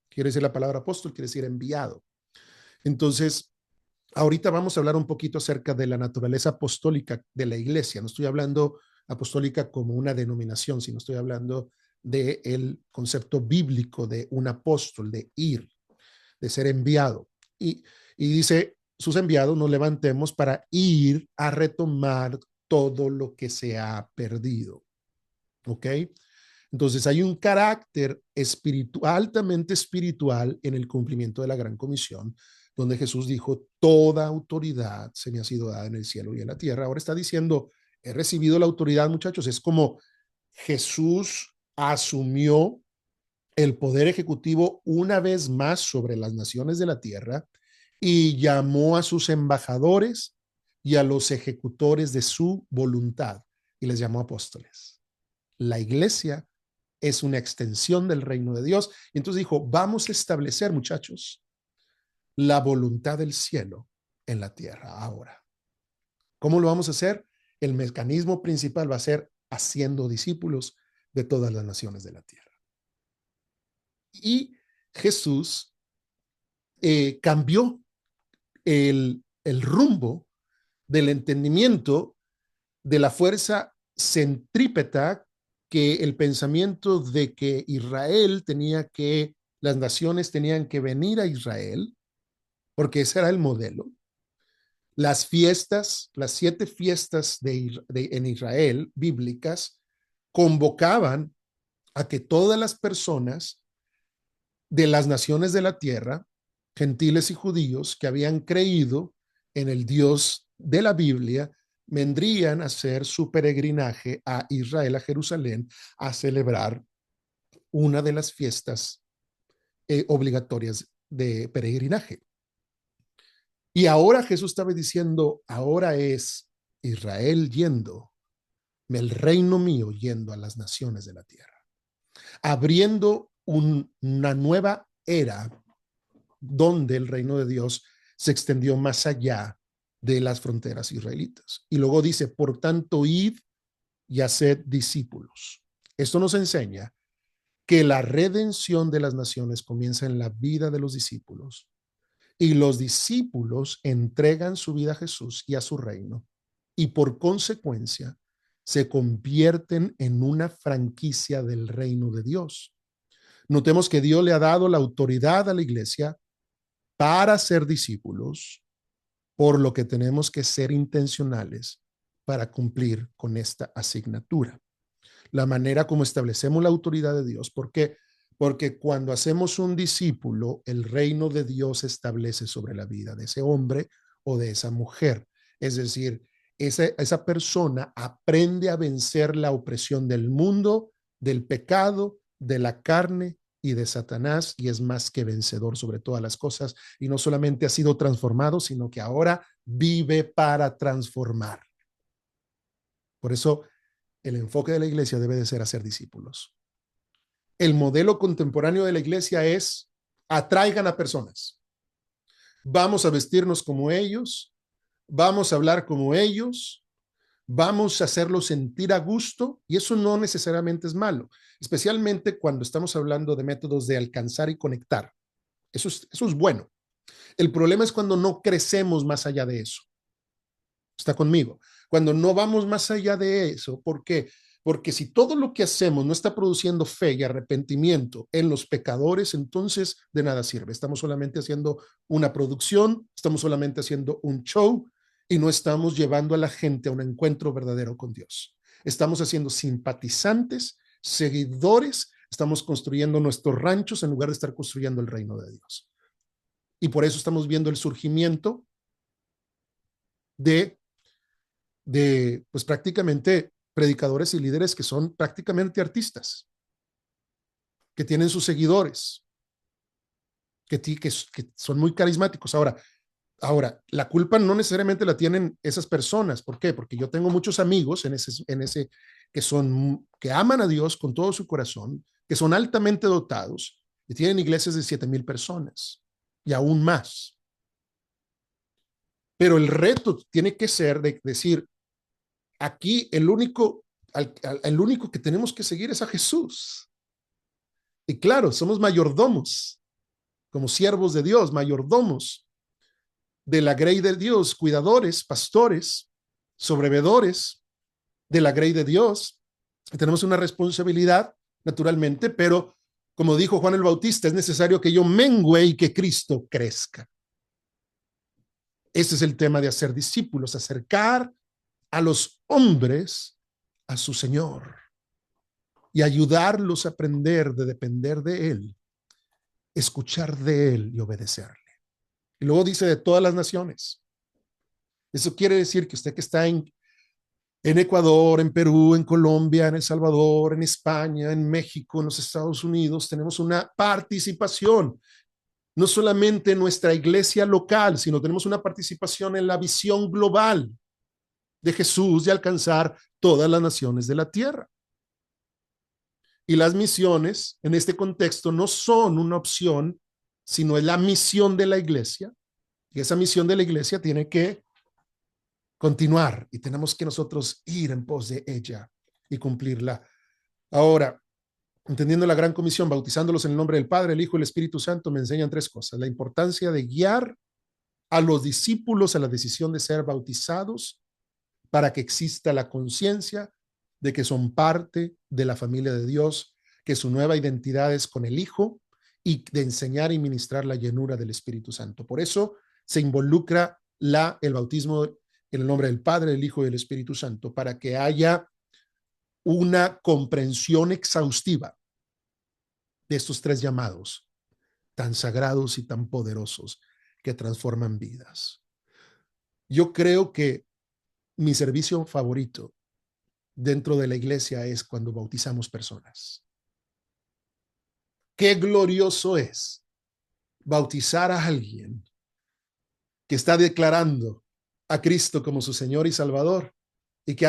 Quiere decir la palabra apóstol, quiere decir enviado. Entonces, ahorita vamos a hablar un poquito acerca de la naturaleza apostólica de la iglesia. No estoy hablando apostólica como una denominación, sino estoy hablando del concepto bíblico de un apóstol, de ir, de ser enviado. Y dice, sus enviados nos levantemos para ir a retomar todo lo que se ha perdido. ¿Ok? Entonces hay un carácter espiritual, altamente espiritual en el cumplimiento de la gran comisión, donde Jesús dijo, toda autoridad se me ha sido dada en el cielo y en la tierra. Ahora está diciendo, he recibido la autoridad, muchachos. Es como Jesús asumió el poder ejecutivo una vez más sobre las naciones de la tierra y llamó a sus embajadores y a los ejecutores de su voluntad y les llamó apóstoles. La iglesia es una extensión del reino de Dios. Y entonces dijo, vamos a establecer, muchachos, la voluntad del cielo en la tierra ahora. ¿Cómo lo vamos a hacer? El mecanismo principal va a ser haciendo discípulos de todas las naciones de la tierra. Y Jesús cambió el rumbo del entendimiento de la fuerza centrípeta, que el pensamiento de que Israel tenía que, las naciones tenían que venir a Israel, porque ese era el modelo. Las fiestas, las 7 fiestas en Israel bíblicas, convocaban a que todas las personas de las naciones de la tierra, gentiles y judíos, que habían creído en el Dios de la Biblia, vendrían a hacer su peregrinaje a Israel, a Jerusalén, a celebrar una de las fiestas obligatorias de peregrinaje. Y ahora Jesús estaba diciendo, ahora es Israel yendo, el reino mío yendo a las naciones de la tierra, abriendo una nueva era donde el reino de Dios se extendió más allá de las fronteras israelitas. Y luego dice, por tanto, id y haced discípulos. Esto nos enseña que la redención de las naciones comienza en la vida de los discípulos y los discípulos entregan su vida a Jesús y a su reino y por consecuencia se convierten en una franquicia del reino de Dios. Notemos que Dios le ha dado la autoridad a la iglesia para ser discípulos, por lo que tenemos que ser intencionales para cumplir con esta asignatura. La manera como establecemos la autoridad de Dios, ¿por qué? Porque cuando hacemos un discípulo, el reino de Dios se establece sobre la vida de ese hombre o de esa mujer. Es decir, esa persona aprende a vencer la opresión del mundo, del pecado, de la carne y de Satanás, y es más que vencedor sobre todas las cosas, y no solamente ha sido transformado, sino que ahora vive para transformar. Por eso el enfoque de la iglesia debe de ser hacer discípulos. El modelo contemporáneo de la iglesia es atraigan a personas. Vamos a vestirnos como ellos, vamos a hablar como ellos, vamos a hacerlos sentir a gusto, y eso no necesariamente es malo, especialmente cuando estamos hablando de métodos de alcanzar y conectar. Eso es bueno. El problema es cuando no crecemos más allá de eso. ¿Está conmigo? Cuando no vamos más allá de eso, ¿por qué? Porque si todo lo que hacemos no está produciendo fe y arrepentimiento en los pecadores, entonces de nada sirve. Estamos solamente haciendo una producción, estamos solamente haciendo un show y no estamos llevando a la gente a un encuentro verdadero con Dios. estamos haciendo simpatizantes, seguidores, estamos construyendo nuestros ranchos en lugar de estar construyendo el reino de Dios. Y por eso estamos viendo el surgimiento de pues prácticamente predicadores y líderes que son prácticamente artistas, que tienen sus seguidores, que son muy carismáticos. Ahora, la culpa no necesariamente la tienen esas personas. ¿Por qué? Porque yo tengo muchos amigos en ese que aman a Dios con todo su corazón, que son altamente dotados y tienen iglesias de 7,000 personas y aún más. Pero el reto tiene que ser de decir, aquí el único que tenemos que seguir es a Jesús. Y claro, somos mayordomos, como siervos de Dios, mayordomos de la grey de Dios, cuidadores, pastores, sobrevedores de la grey de Dios. Y tenemos una responsabilidad, naturalmente, pero como dijo Juan el Bautista, es necesario que yo mengüe y que Cristo crezca. Ese es el tema de hacer discípulos, acercar a los hombres a su Señor y ayudarlos a aprender de depender de Él, escuchar de Él y obedecerle. Y luego dice de todas las naciones. Eso quiere decir que usted que está en Ecuador, en Perú, en Colombia, en El Salvador, en España, en México, en los Estados Unidos, tenemos una participación, no solamente en nuestra iglesia local, sino tenemos una participación en la visión global de Jesús de alcanzar todas las naciones de la tierra. Y las misiones en este contexto no son una opción, sino es la misión de la iglesia. Y esa misión de la iglesia tiene que continuar y tenemos que nosotros ir en pos de ella y cumplirla. Ahora, entendiendo la gran comisión, bautizándolos en el nombre del Padre, el Hijo y el Espíritu Santo, me enseñan tres cosas. La importancia de guiar a los discípulos a la decisión de ser bautizados para que exista la conciencia de que son parte de la familia de Dios, que su nueva identidad es con el Hijo y de enseñar y ministrar la llenura del Espíritu Santo. Por eso se involucra el bautismo en el nombre del Padre, del Hijo y del Espíritu Santo, para que haya una comprensión exhaustiva de estos tres llamados tan sagrados y tan poderosos que transforman vidas. Yo creo que mi servicio favorito dentro de la iglesia es cuando bautizamos personas. Qué glorioso es bautizar a alguien que está declarando a Cristo como su Señor y Salvador y que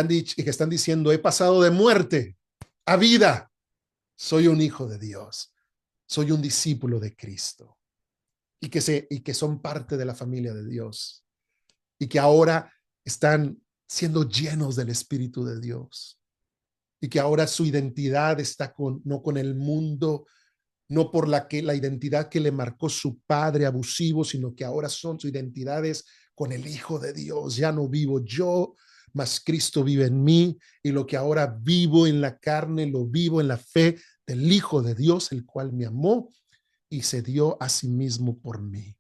están diciendo, he pasado de muerte a vida, soy un hijo de Dios, soy un discípulo de Cristo y que son parte de la familia de Dios y que ahora están siendo llenos del Espíritu de Dios y que ahora su identidad está no con el mundo, no por la identidad que le marcó su padre abusivo, sino que ahora su identidad es con el Hijo de Dios. Ya no vivo yo, mas Cristo vive en mí, y lo que ahora vivo en la carne, lo vivo en la fe del Hijo de Dios, el cual me amó y se dio a sí mismo por mí.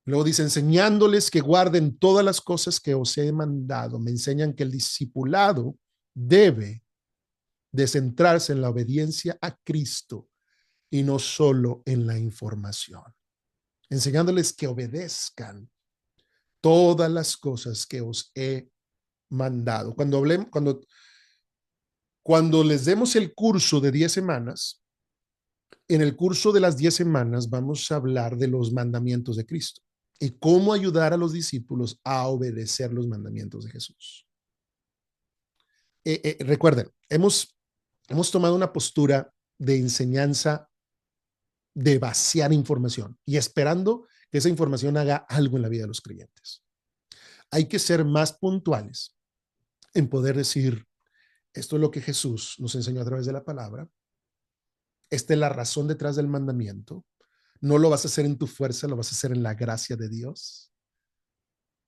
Luego dice, enseñándoles que guarden todas las cosas que os he mandado. Me enseñan que el discipulado debe de centrarse en la obediencia a Cristo y no solo en la información. Enseñándoles que obedezcan todas las cosas que os he mandado. Cuando les demos el curso de 10 semanas, en el curso de las 10 semanas vamos a hablar de los mandamientos de Cristo y cómo ayudar a los discípulos a obedecer los mandamientos de Jesús. Recuerden, hemos tomado una postura de enseñanza, de vaciar información y esperando que esa información haga algo en la vida de los creyentes. Hay que ser más puntuales en poder decir, esto es lo que Jesús nos enseñó a través de la palabra, esta es la razón detrás del mandamiento, no lo vas a hacer en tu fuerza, lo vas a hacer en la gracia de Dios,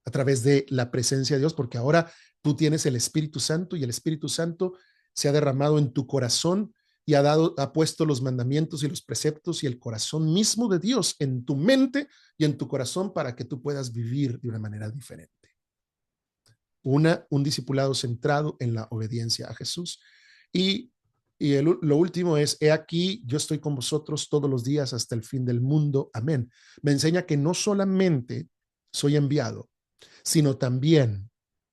a través de la presencia de Dios, porque ahora tú tienes el Espíritu Santo y el Espíritu Santo se ha derramado en tu corazón y ha puesto los mandamientos y los preceptos y el corazón mismo de Dios en tu mente y en tu corazón para que tú puedas vivir de una manera diferente. un discipulado centrado en la obediencia a Jesús. Y, lo último es, he aquí, yo estoy con vosotros todos los días hasta el fin del mundo. Amén. Me enseña que no solamente soy enviado, sino también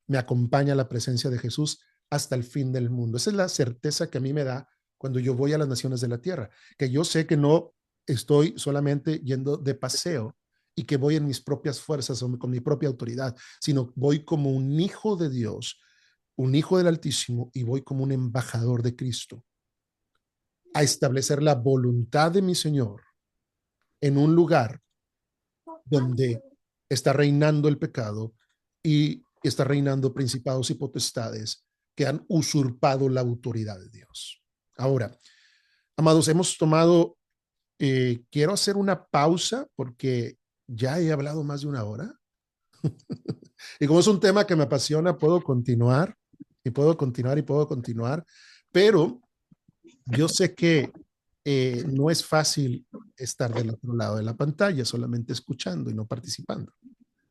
me acompaña la presencia de Jesús hasta el fin del mundo. Esa es la certeza que a mí me da cuando yo voy a las naciones de la tierra, que yo sé que no estoy solamente yendo de paseo y que voy en mis propias fuerzas o con mi propia autoridad, sino voy como un hijo de Dios, un hijo del Altísimo, y voy como un embajador de Cristo a establecer la voluntad de mi Señor en un lugar donde está reinando el pecado y está reinando principados y potestades que han usurpado la autoridad de Dios. Ahora, amados, hemos tomado, quiero hacer una pausa porque ya he hablado más de una hora. Y como es un tema que me apasiona, puedo continuar y puedo continuar y puedo continuar, pero yo sé que no es fácil estar del otro lado de la pantalla, solamente escuchando y no participando.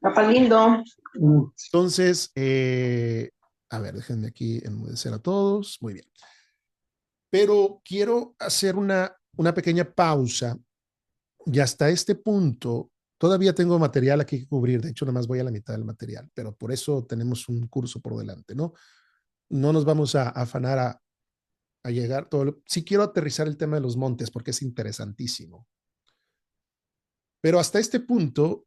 Papá lindo. Entonces, a ver, déjenme aquí enmudecer a todos. Muy bien. Pero quiero hacer una pequeña pausa y hasta este punto todavía tengo material aquí que cubrir. De hecho, nada más voy a la mitad del material, pero por eso tenemos un curso por delante, ¿no? No nos vamos a afanar a llegar todo. Sí quiero aterrizar el tema de los montes porque es interesantísimo. Pero hasta este punto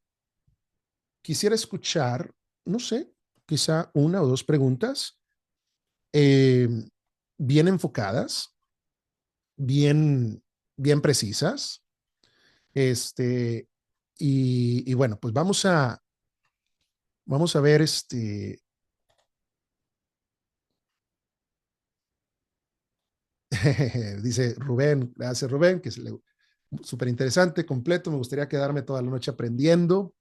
quisiera escuchar, no sé, quizá una o dos preguntas eh, bien enfocadas, bien, bien precisas. Este, y bueno, pues vamos a ver dice Rubén, gracias Rubén, que es súper interesante, completo, me gustaría quedarme toda la noche aprendiendo.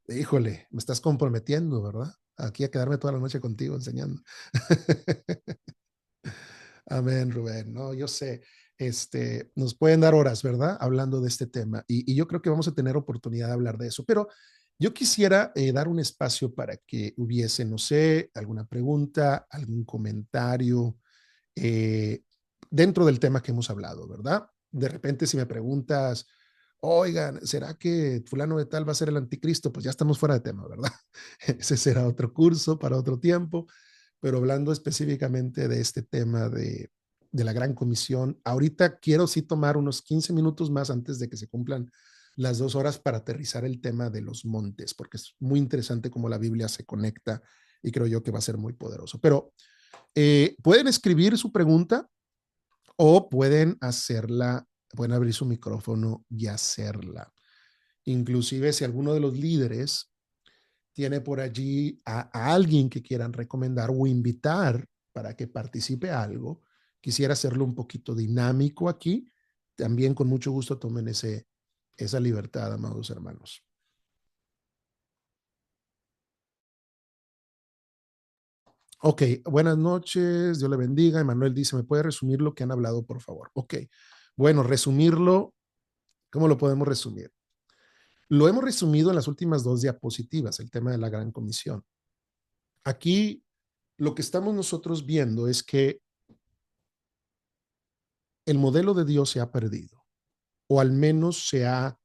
Híjole, me estás comprometiendo, ¿verdad? Aquí a quedarme toda la noche contigo enseñando. Amén, Rubén. No, yo sé, nos pueden dar horas, ¿verdad? Hablando de este tema. Y yo creo que vamos a tener oportunidad de hablar de eso. Pero yo quisiera dar un espacio para que hubiese, no sé, alguna pregunta, algún comentario eh, dentro del tema que hemos hablado, ¿verdad? De repente, si me preguntas, oigan, ¿será que fulano de tal va a ser el anticristo? Pues ya estamos fuera de tema, ¿verdad? Ese será otro curso para otro tiempo, pero hablando específicamente de este tema de la Gran Comisión, ahorita quiero sí tomar unos 15 minutos más antes de que se cumplan las 2 horas para aterrizar el tema de los montes, porque es muy interesante cómo la Biblia se conecta y creo yo que va a ser muy poderoso. Pero pueden escribir su pregunta o pueden hacerla, pueden abrir su micrófono y hacerla. Inclusive si alguno de los líderes tiene por allí a alguien que quieran recomendar o invitar para que participe algo, quisiera hacerlo un poquito dinámico aquí, también con mucho gusto tomen esa libertad, amados hermanos. Ok, buenas noches, Dios le bendiga. Emanuel dice, ¿me puede resumir lo que han hablado, por favor? Ok, bueno, resumirlo, ¿cómo lo podemos resumir? Lo hemos resumido en las últimas 2 diapositivas, el tema de la Gran Comisión. Aquí lo que estamos nosotros viendo es que el modelo de Dios se ha perdido, o al menos se ha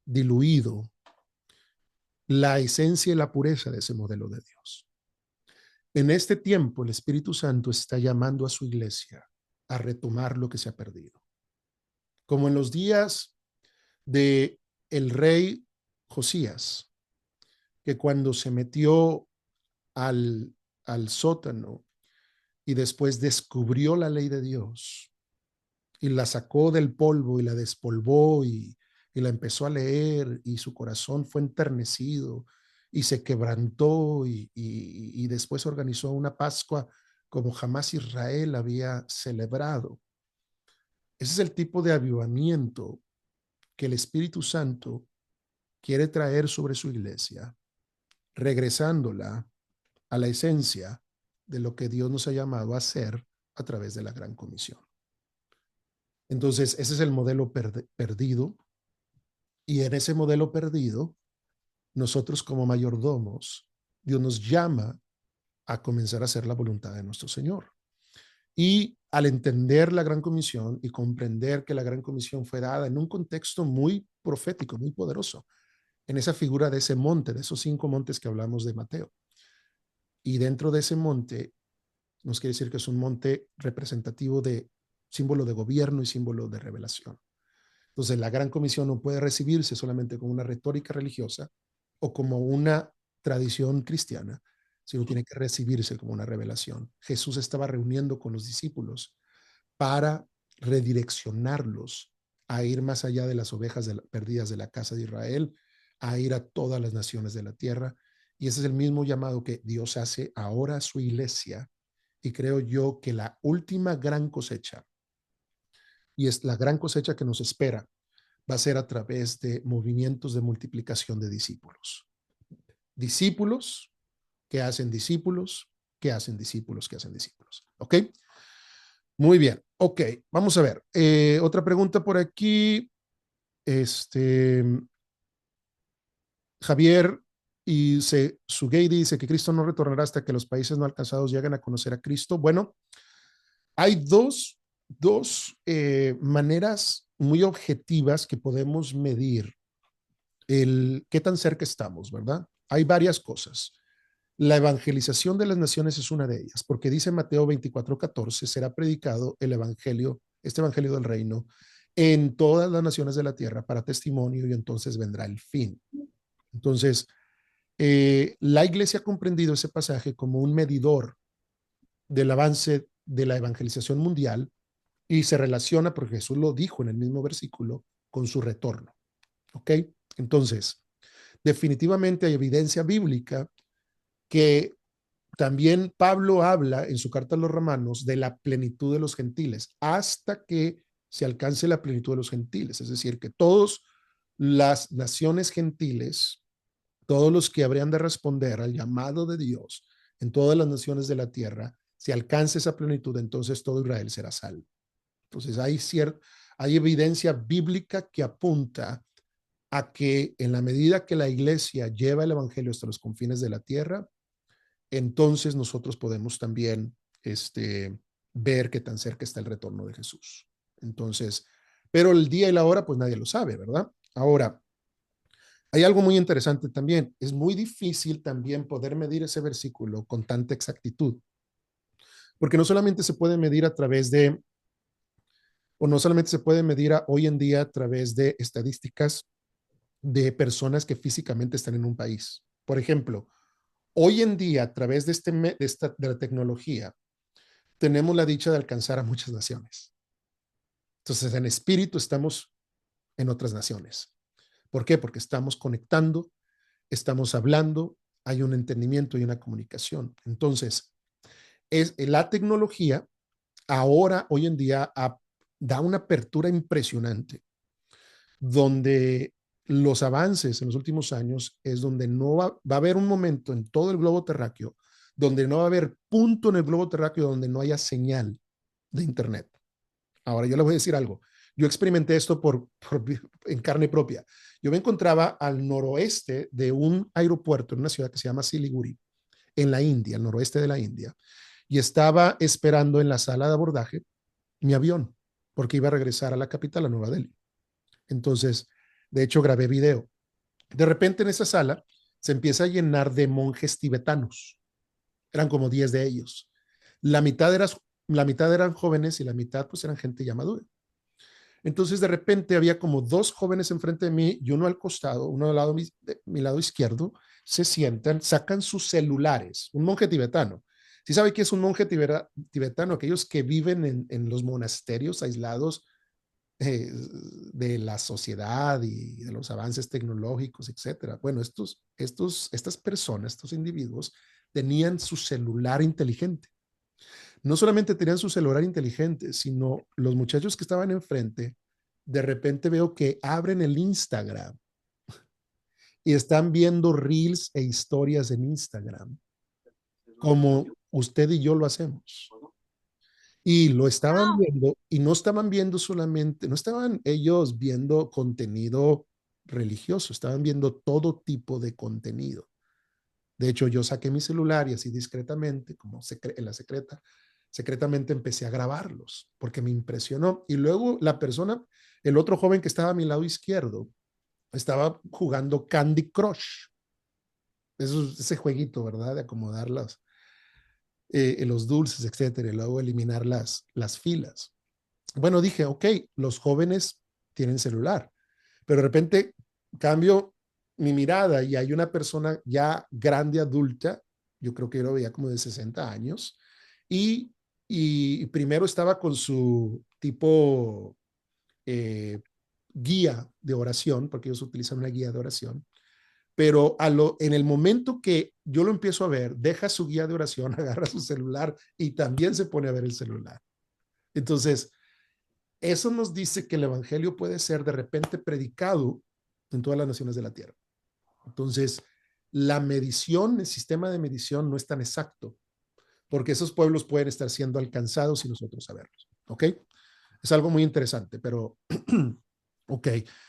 diluido la esencia y la pureza de ese modelo de Dios. En este tiempo, el Espíritu Santo está llamando a su iglesia a retomar lo que se ha perdido. Como en los días de el rey Josías, que cuando se metió al sótano y después descubrió la ley de Dios y la sacó del polvo y la despolvó y la empezó a leer y su corazón fue enternecido y se quebrantó y después organizó una Pascua como jamás Israel había celebrado. Ese es el tipo de avivamiento que el Espíritu Santo quiere traer sobre su iglesia, regresándola a la esencia de lo que Dios nos ha llamado a hacer a través de la Gran Comisión. Entonces, ese es el modelo perdido y en ese modelo perdido, nosotros como mayordomos, Dios nos llama a comenzar a hacer la voluntad de nuestro Señor. Y al entender la Gran Comisión y comprender que la Gran Comisión fue dada en un contexto muy profético, muy poderoso, en esa figura de ese monte, de esos 5 montes que hablamos de Mateo. Y dentro de ese monte, nos quiere decir que es un monte representativo de símbolo de gobierno y símbolo de revelación. Entonces, la Gran Comisión no puede recibirse solamente como una retórica religiosa o como una tradición cristiana, sino tiene que recibirse como una revelación. Jesús estaba reuniendo con los discípulos para redireccionarlos a ir más allá de las ovejas perdidas de la casa de Israel, a ir a todas las naciones de la tierra. Y ese es el mismo llamado que Dios hace ahora a su iglesia. Y creo yo que la última gran cosecha, y es la gran cosecha que nos espera, va a ser a través de movimientos de multiplicación de discípulos. Discípulos que hacen discípulos, que hacen discípulos, que hacen discípulos. ¿Ok? Muy bien. Ok, vamos a ver. Otra pregunta por aquí. Este, Javier y Sugei dice que Cristo no retornará hasta que los países no alcanzados lleguen a conocer a Cristo. Bueno, hay dos maneras muy objetivas que podemos medir el qué tan cerca estamos, ¿verdad? Hay varias cosas. La evangelización de las naciones es una de ellas, porque dice Mateo 24:14, será predicado el evangelio, este evangelio del reino, en todas las naciones de la tierra para testimonio y entonces vendrá el fin. Entonces, la iglesia ha comprendido ese pasaje como un medidor del avance de la evangelización mundial y se relaciona, porque Jesús lo dijo en el mismo versículo, con su retorno. ¿Ok? Entonces, definitivamente hay evidencia bíblica que también Pablo habla en su carta a los romanos de la plenitud de los gentiles, hasta que se alcance la plenitud de los gentiles. Es decir, que todas las naciones gentiles, todos los que habrían de responder al llamado de Dios en todas las naciones de la tierra, si alcanza esa plenitud, entonces todo Israel será salvo. Entonces hay evidencia bíblica que apunta a que en la medida que la iglesia lleva el evangelio hasta los confines de la tierra, entonces nosotros podemos también ver qué tan cerca está el retorno de Jesús. Entonces, pero el día y la hora, pues nadie lo sabe, ¿verdad? Ahora, hay algo muy interesante también. Es muy difícil también poder medir ese versículo con tanta exactitud, porque no solamente se puede medir a través de, o no solamente se puede medir hoy en día a través de estadísticas de personas que físicamente están en un país. Por ejemplo, hoy en día, a través de la tecnología, tenemos la dicha de alcanzar a muchas naciones. Entonces, en espíritu estamos en otras naciones. ¿Por qué? Porque estamos conectando, estamos hablando, hay un entendimiento y una comunicación. Entonces, la tecnología ahora, hoy en día, da una apertura impresionante, donde los avances en los últimos años es donde no va a haber un momento en todo el globo terráqueo donde no va a haber punto en el globo terráqueo donde no haya señal de Internet. Ahora yo le voy a decir algo. Yo experimenté esto en carne propia. Yo me encontraba al noroeste de un aeropuerto en una ciudad que se llama Siliguri, en la India, al noroeste de la India, y estaba esperando en la sala de abordaje mi avión, porque iba a regresar a la capital, a Nueva Delhi. Entonces, de hecho, grabé video. De repente en esa sala se empieza a llenar de monjes tibetanos. Eran como 10 de ellos. La mitad, era, la mitad eran jóvenes y la mitad pues eran gente ya madura. Entonces de repente había como 2 jóvenes enfrente de mí y uno al costado, uno al lado de mi lado izquierdo, se sientan, sacan sus celulares, un monje tibetano. ¿Sí sabe qué es un monje tibetano? Aquellos que viven en los monasterios aislados eh, de la sociedad y de los avances tecnológicos, etcétera. Bueno, estas personas, estos individuos, tenían su celular inteligente. No solamente tenían su celular inteligente, sino los muchachos que estaban enfrente, de repente veo que abren el Instagram y están viendo reels e historias en Instagram, como usted y yo lo hacemos. Y lo estaban viendo y no estaban viendo solamente, no estaban ellos viendo contenido religioso, estaban viendo todo tipo de contenido. De hecho, yo saqué mi celular y así discretamente, como en la secretamente empecé a grabarlos porque me impresionó. Y luego la persona, el otro joven que estaba a mi lado izquierdo, estaba jugando Candy Crush. Ese jueguito, ¿verdad? De acomodar los dulces, etcétera, y luego eliminar las filas. Bueno, dije, ok, los jóvenes tienen celular, pero de repente cambio mi mirada y hay una persona ya grande, adulta, yo creo que yo lo veía como de 60 años, y, y primero estaba con su tipo eh, guía de oración, porque ellos utilizan una guía de oración, pero en el momento que yo lo empiezo a ver, deja su guía de oración, agarra su celular y también se pone a ver el celular. Entonces, eso nos dice que el evangelio puede ser de repente predicado en todas las naciones de la tierra. Entonces, la medición, el sistema de medición no es tan exacto, porque esos pueblos pueden estar siendo alcanzados sin nosotros saberlos. ¿Ok? Es algo muy interesante, pero ok.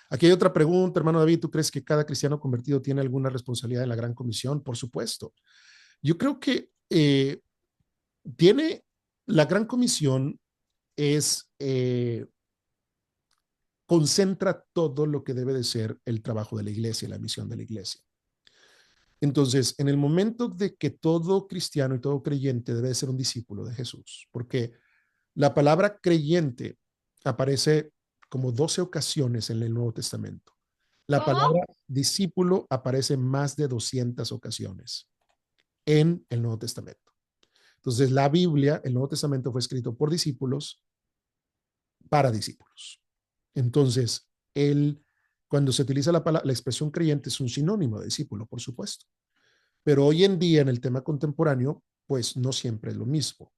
Aquí hay otra pregunta, hermano David. ¿Tú crees que cada cristiano convertido tiene alguna responsabilidad en la gran comisión? Por supuesto. Yo creo que tiene la gran comisión es concentra todo lo que debe de ser el trabajo de la iglesia, la misión de la iglesia. Entonces, en el momento de que todo cristiano y todo creyente debe de ser un discípulo de Jesús, porque la palabra creyente aparece como 12 ocasiones en el Nuevo Testamento. La ¿Cómo? palabra discípulo aparece más de 200 ocasiones en el Nuevo Testamento. Entonces, la Biblia, el Nuevo Testamento fue escrito por discípulos para discípulos. Entonces, cuando se utiliza la expresión creyente es un sinónimo de discípulo, por supuesto. Pero hoy en día, en el tema contemporáneo, pues no siempre es lo mismo.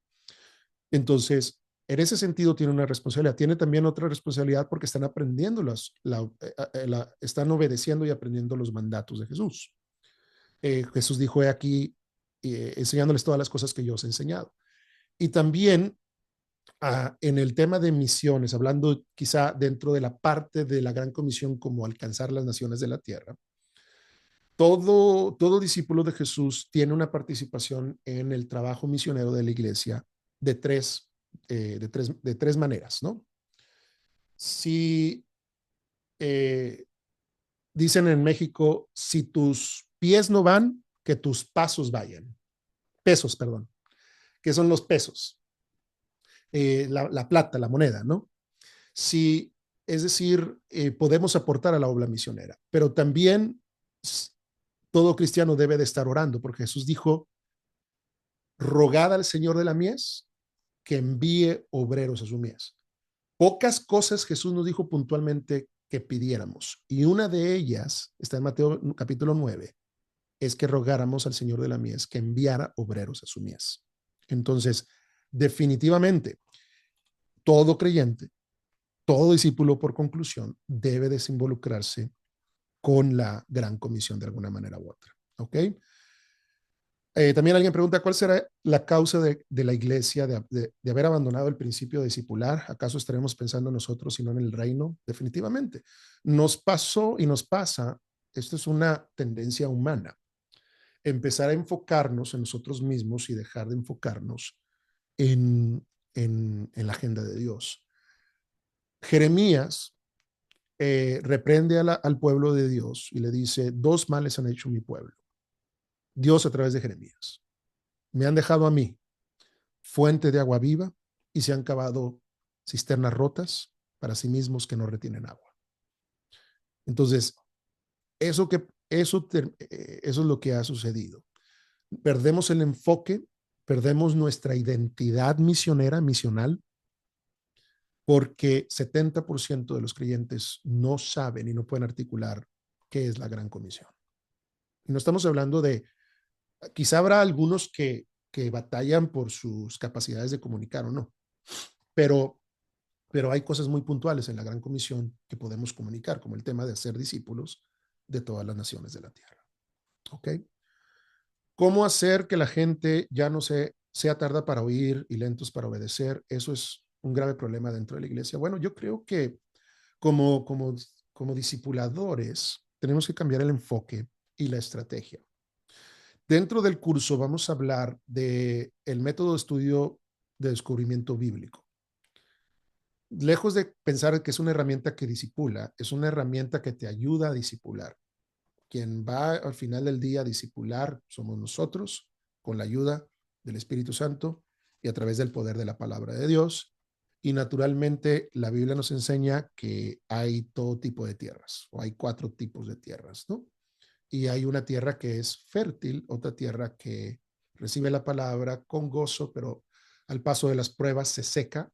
Entonces, en ese sentido tiene una responsabilidad. Tiene también otra responsabilidad porque están aprendiendo están obedeciendo y aprendiendo los mandatos de Jesús. Jesús dijo, he aquí, enseñándoles todas las cosas que yo os he enseñado. Y también en el tema de misiones, hablando quizá dentro de la parte de la gran comisión como alcanzar las naciones de la tierra, todo discípulo de Jesús tiene una participación en el trabajo misionero de la iglesia de tres maneras, ¿no? Si dicen en México, si tus pies no van, que tus pasos vayan. Pesos, perdón. ¿Qué son los pesos? La plata, la moneda, ¿no? Si, es decir, podemos aportar a la obra misionera, pero también todo cristiano debe de estar orando, porque Jesús dijo, rogad al Señor de la mies que envíe obreros a su mies. Pocas cosas Jesús nos dijo puntualmente que pidiéramos, y una de ellas está en Mateo capítulo 9, es que rogáramos al Señor de la mies que enviara obreros a su mies. Entonces, definitivamente, todo creyente, todo discípulo por conclusión debe desinvolucrarse con la gran comisión de alguna manera u otra. ¿Ok? También alguien pregunta, ¿cuál será la causa de la iglesia de haber abandonado el principio discipular? ¿Acaso estaremos pensando en nosotros y no en el reino? Definitivamente. Nos pasó y nos pasa, esto es una tendencia humana, empezar a enfocarnos en nosotros mismos y dejar de enfocarnos en, en la agenda de Dios. Jeremías reprende al pueblo de Dios y le dice, dos males han hecho mi pueblo. Dios a través de Jeremías. Me han dejado a mí fuente de agua viva y se han cavado cisternas rotas para sí mismos que no retienen agua. Entonces, eso es lo que ha sucedido. Perdemos el enfoque, perdemos nuestra identidad misionera, misional, porque 70% de los creyentes no saben y no pueden articular qué es la gran comisión. Y no estamos hablando de, quizá habrá algunos que batallan por sus capacidades de comunicar o no, pero hay cosas muy puntuales en la Gran Comisión que podemos comunicar, como el tema de hacer discípulos de todas las naciones de la tierra. ¿Ok? ¿Cómo hacer que la gente ya no sea tarda para oír y lentos para obedecer? Eso es un grave problema dentro de la iglesia. Bueno, yo creo que como, como, como discipuladores tenemos que cambiar el enfoque y la estrategia. Dentro del curso vamos a hablar de el método de estudio de descubrimiento bíblico. Lejos de pensar que es una herramienta que disipula, es una herramienta que te ayuda a disipular. Quien va al final del día a disipular somos nosotros, con la ayuda del Espíritu Santo y a través del poder de la palabra de Dios. Y naturalmente la Biblia nos enseña que hay todo tipo de tierras, o hay 4 tipos de tierras, ¿no? Y hay una tierra que es fértil, otra tierra que recibe la palabra con gozo, pero al paso de las pruebas se seca.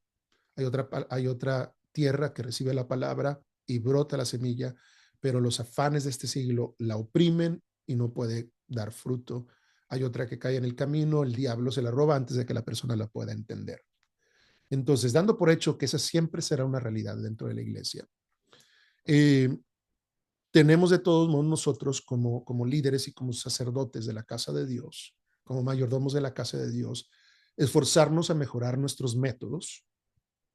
Hay otra tierra que recibe la palabra y brota la semilla, pero los afanes de este siglo la oprimen y no puede dar fruto. Hay otra que cae en el camino, el diablo se la roba antes de que la persona la pueda entender. Entonces, dando por hecho que esa siempre será una realidad dentro de la iglesia, eh, tenemos de todos modos nosotros como líderes y como sacerdotes de la casa de Dios, como mayordomos de la casa de Dios, esforzarnos a mejorar nuestros métodos,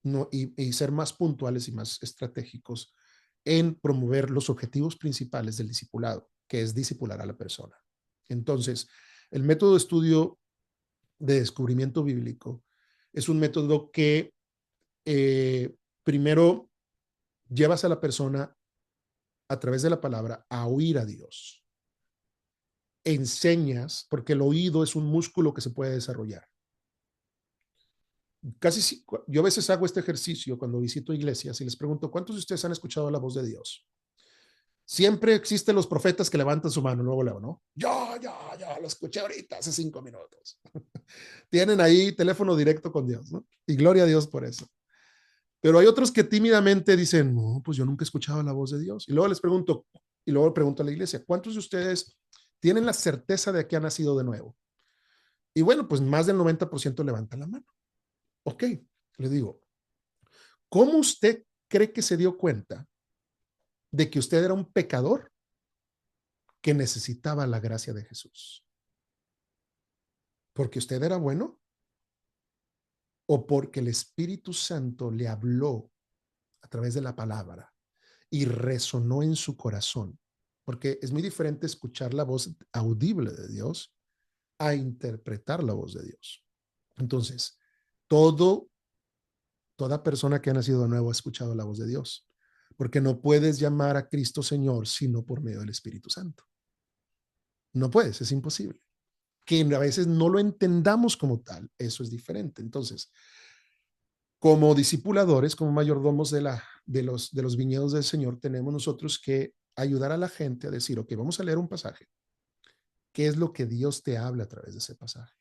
no, y ser más puntuales y más estratégicos en promover los objetivos principales del discipulado, que es discipular a la persona. Entonces, el método de estudio de descubrimiento bíblico es un método que primero llevas a la persona a través de la palabra a oír a Dios. Enseñas, porque el oído es un músculo que se puede desarrollar. Yo a veces hago este ejercicio cuando visito iglesias y les pregunto, ¿cuántos de ustedes han escuchado la voz de Dios? Siempre existen los profetas que levantan su mano, luego, ¿no? Yo, lo escuché ahorita, hace 5 minutos. Tienen ahí teléfono directo con Dios, ¿no? Y gloria a Dios por eso. Pero hay otros que tímidamente dicen, no, pues yo nunca he escuchado la voz de Dios. Y luego pregunto a la iglesia, ¿cuántos de ustedes tienen la certeza de que han nacido de nuevo? Y bueno, pues más del 90% levantan la mano. Ok, le digo, ¿cómo usted cree que se dio cuenta de que usted era un pecador que necesitaba la gracia de Jesús? ¿Porque usted era bueno o porque el Espíritu Santo le habló a través de la palabra y resonó en su corazón? Porque es muy diferente escuchar la voz audible de Dios a interpretar la voz de Dios. Entonces, todo, toda persona que ha nacido de nuevo ha escuchado la voz de Dios, porque no puedes llamar a Cristo Señor sino por medio del Espíritu Santo. No puedes, es imposible. Que a veces no lo entendamos como tal, eso es diferente. Entonces, como discipuladores, como mayordomos de los viñedos del Señor, tenemos nosotros que ayudar a la gente a decir, ok, vamos a leer un pasaje. ¿Qué es lo que Dios te habla a través de ese pasaje?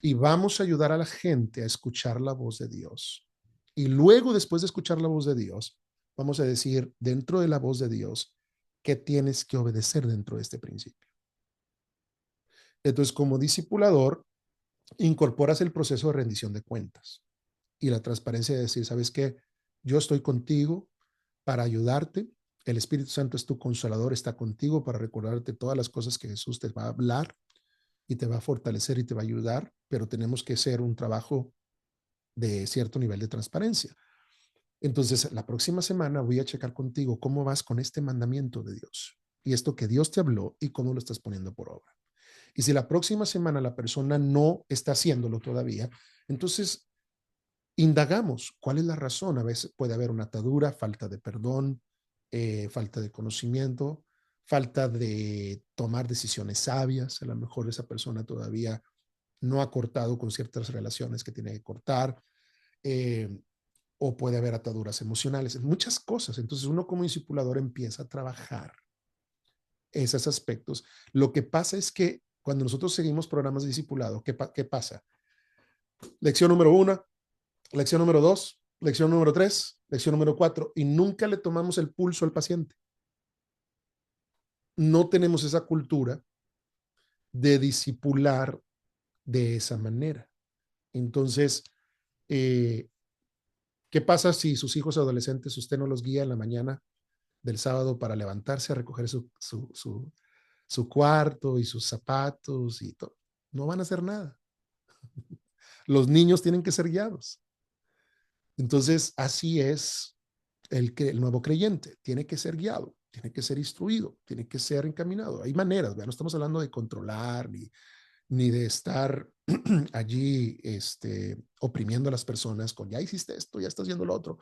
Y vamos a ayudar a la gente a escuchar la voz de Dios. Y luego, después de escuchar la voz de Dios, vamos a decir, dentro de la voz de Dios, ¿qué tienes que obedecer dentro de este principio? Entonces, como discipulador, incorporas el proceso de rendición de cuentas y la transparencia de decir, ¿sabes qué? Yo estoy contigo para ayudarte. El Espíritu Santo es tu consolador, está contigo para recordarte todas las cosas que Jesús te va a hablar y te va a fortalecer y te va a ayudar, pero tenemos que hacer un trabajo de cierto nivel de transparencia. Entonces, la próxima semana voy a checar contigo cómo vas con este mandamiento de Dios y esto que Dios te habló y cómo lo estás poniendo por obra. Y si la próxima semana la persona no está haciéndolo todavía, entonces indagamos cuál es la razón. A veces puede haber una atadura, falta de perdón, falta de conocimiento, falta de tomar decisiones sabias. A lo mejor esa persona todavía no ha cortado con ciertas relaciones que tiene que cortar, eh, o puede haber ataduras emocionales, muchas cosas. Entonces uno como discipulador empieza a trabajar esos aspectos. Lo que pasa es que cuando nosotros seguimos programas de discipulado, ¿qué pasa? Lección número 1, lección número 2, lección número 3, lección número 4, y nunca le tomamos el pulso al paciente. No tenemos esa cultura de discipular de esa manera. Entonces, eh, ¿qué pasa si sus hijos adolescentes usted no los guía en la mañana del sábado para levantarse a recoger su cuarto y sus zapatos y todo? No van a hacer nada. Los niños tienen que ser guiados. Entonces, así es el nuevo creyente, tiene que ser guiado. tiene que ser instruido, tiene que ser encaminado. Hay maneras, ¿verdad? No estamos hablando de controlar ni de estar allí oprimiendo a las personas con ya hiciste esto, ya estás haciendo lo otro.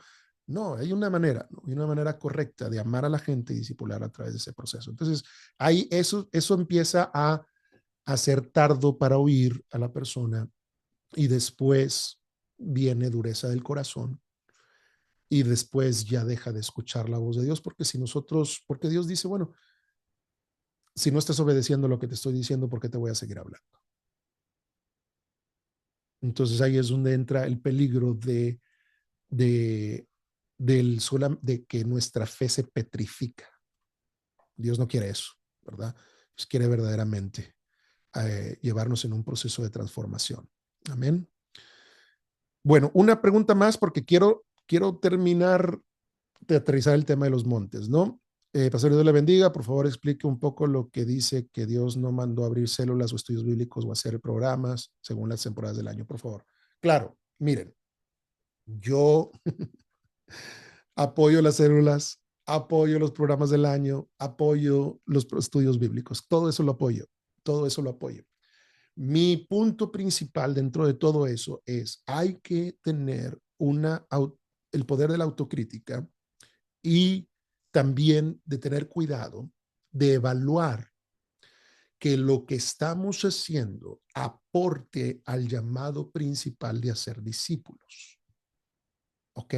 No, hay una manera, ¿no? Hay una manera correcta de amar a la gente y discipular a través de ese proceso. Entonces, ahí eso empieza a ser tardo para oír a la persona y después viene dureza del corazón y después ya deja de escuchar la voz de Dios, porque si nosotros, porque Dios dice, bueno, si no estás obedeciendo lo que te estoy diciendo, ¿por qué te voy a seguir hablando? Entonces ahí es donde entra el peligro de, de que nuestra fe se petrifica. Dios no quiere eso, ¿verdad? Dios quiere verdaderamente llevarnos en un proceso de transformación. Amén. Bueno, una pregunta más porque quiero terminar de aterrizar el tema de los montes, ¿no? Pastor, Dios le bendiga. Por favor, explique un poco lo que dice que Dios no mandó a abrir células o estudios bíblicos o hacer programas según las temporadas del año, por favor. Claro, miren, yo apoyo las células, apoyo los programas del año, apoyo los estudios bíblicos, todo eso lo apoyo, todo eso lo apoyo. Mi punto principal dentro de todo eso es, hay que tener el poder de la autocrítica y también de tener cuidado de evaluar que lo que estamos haciendo aporte al llamado principal de hacer discípulos. ¿Ok?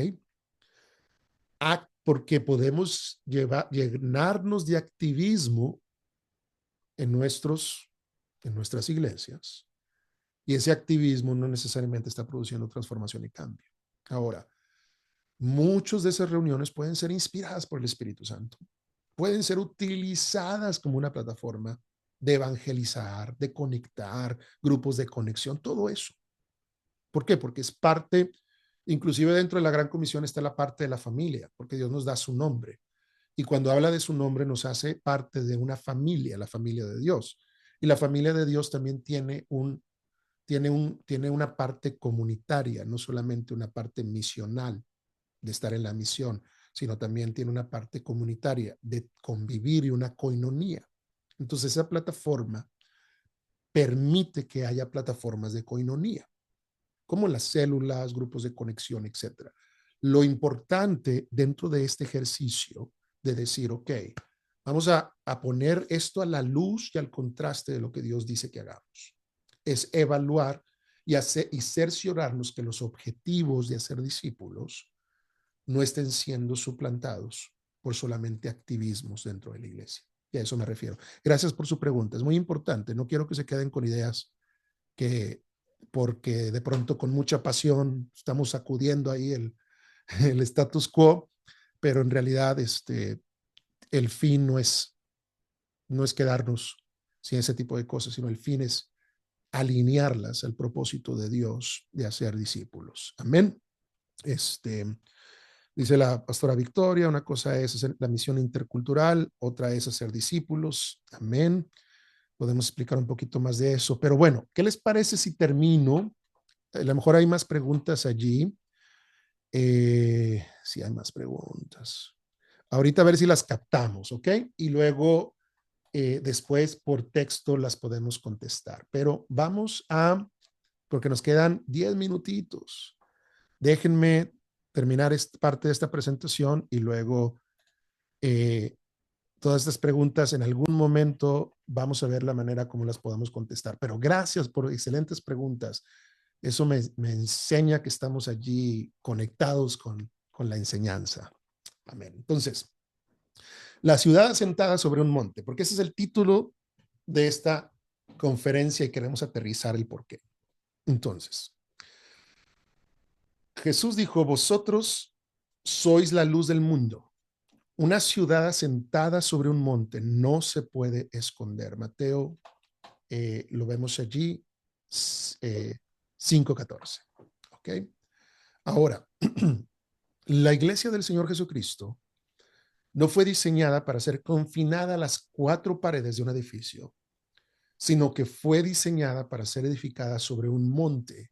Porque podemos llenarnos de activismo en, en nuestras iglesias y ese activismo no necesariamente está produciendo transformación y cambio. Ahora, muchas de esas reuniones pueden ser inspiradas por el Espíritu Santo, pueden ser utilizadas como una plataforma de evangelizar, de conectar, grupos de conexión, todo eso. ¿Por qué? Porque es parte, inclusive dentro de la Gran Comisión está la parte de la familia, porque Dios nos da su nombre. Y cuando habla de su nombre nos hace parte de una familia, la familia de Dios. Y la familia de Dios también tiene una parte comunitaria, no solamente una parte misional de estar en la misión, sino también tiene una parte comunitaria de convivir y una coinonía. Entonces esa plataforma permite que haya plataformas de coinonía, como las células, grupos de conexión, etcétera. Lo importante dentro de este ejercicio de decir, ok, vamos a poner esto a la luz y al contraste de lo que Dios dice que hagamos. Es evaluar y cerciorarnos que los objetivos de hacer discípulos no estén siendo suplantados por solamente activismos dentro de la iglesia. Y a eso me refiero. Gracias por su pregunta. Es muy importante. No quiero que se queden con ideas que porque de pronto con mucha pasión estamos sacudiendo ahí el status quo, pero en realidad el fin no es quedarnos sin ese tipo de cosas, sino el fin es alinearlas al propósito de Dios de hacer discípulos. Amén. Dice la pastora Victoria, una cosa es hacer la misión intercultural, otra es hacer discípulos. Amén. Podemos explicar un poquito más de eso, pero bueno, ¿qué les parece si termino? A lo mejor hay más preguntas allí. Sí, hay más preguntas. Ahorita a ver si las captamos, ¿ok? Y luego después por texto las podemos contestar. Pero vamos porque nos quedan 10 minutitos. Déjenme terminar esta parte de esta presentación y luego eh, todas estas preguntas en algún momento vamos a ver la manera como las podamos contestar. Pero gracias por excelentes preguntas. Eso me enseña que estamos allí conectados con la enseñanza. Amén. Entonces, la ciudad asentada sobre un monte, porque ese es el título de esta conferencia y queremos aterrizar el porqué. Entonces, Jesús dijo, vosotros sois la luz del mundo. Una ciudad asentada sobre un monte no se puede esconder. Mateo, lo vemos allí, 5:14. ¿Ok? Ahora, la iglesia del Señor Jesucristo no fue diseñada para ser confinada a las cuatro paredes de un edificio, sino que fue diseñada para ser edificada sobre un monte,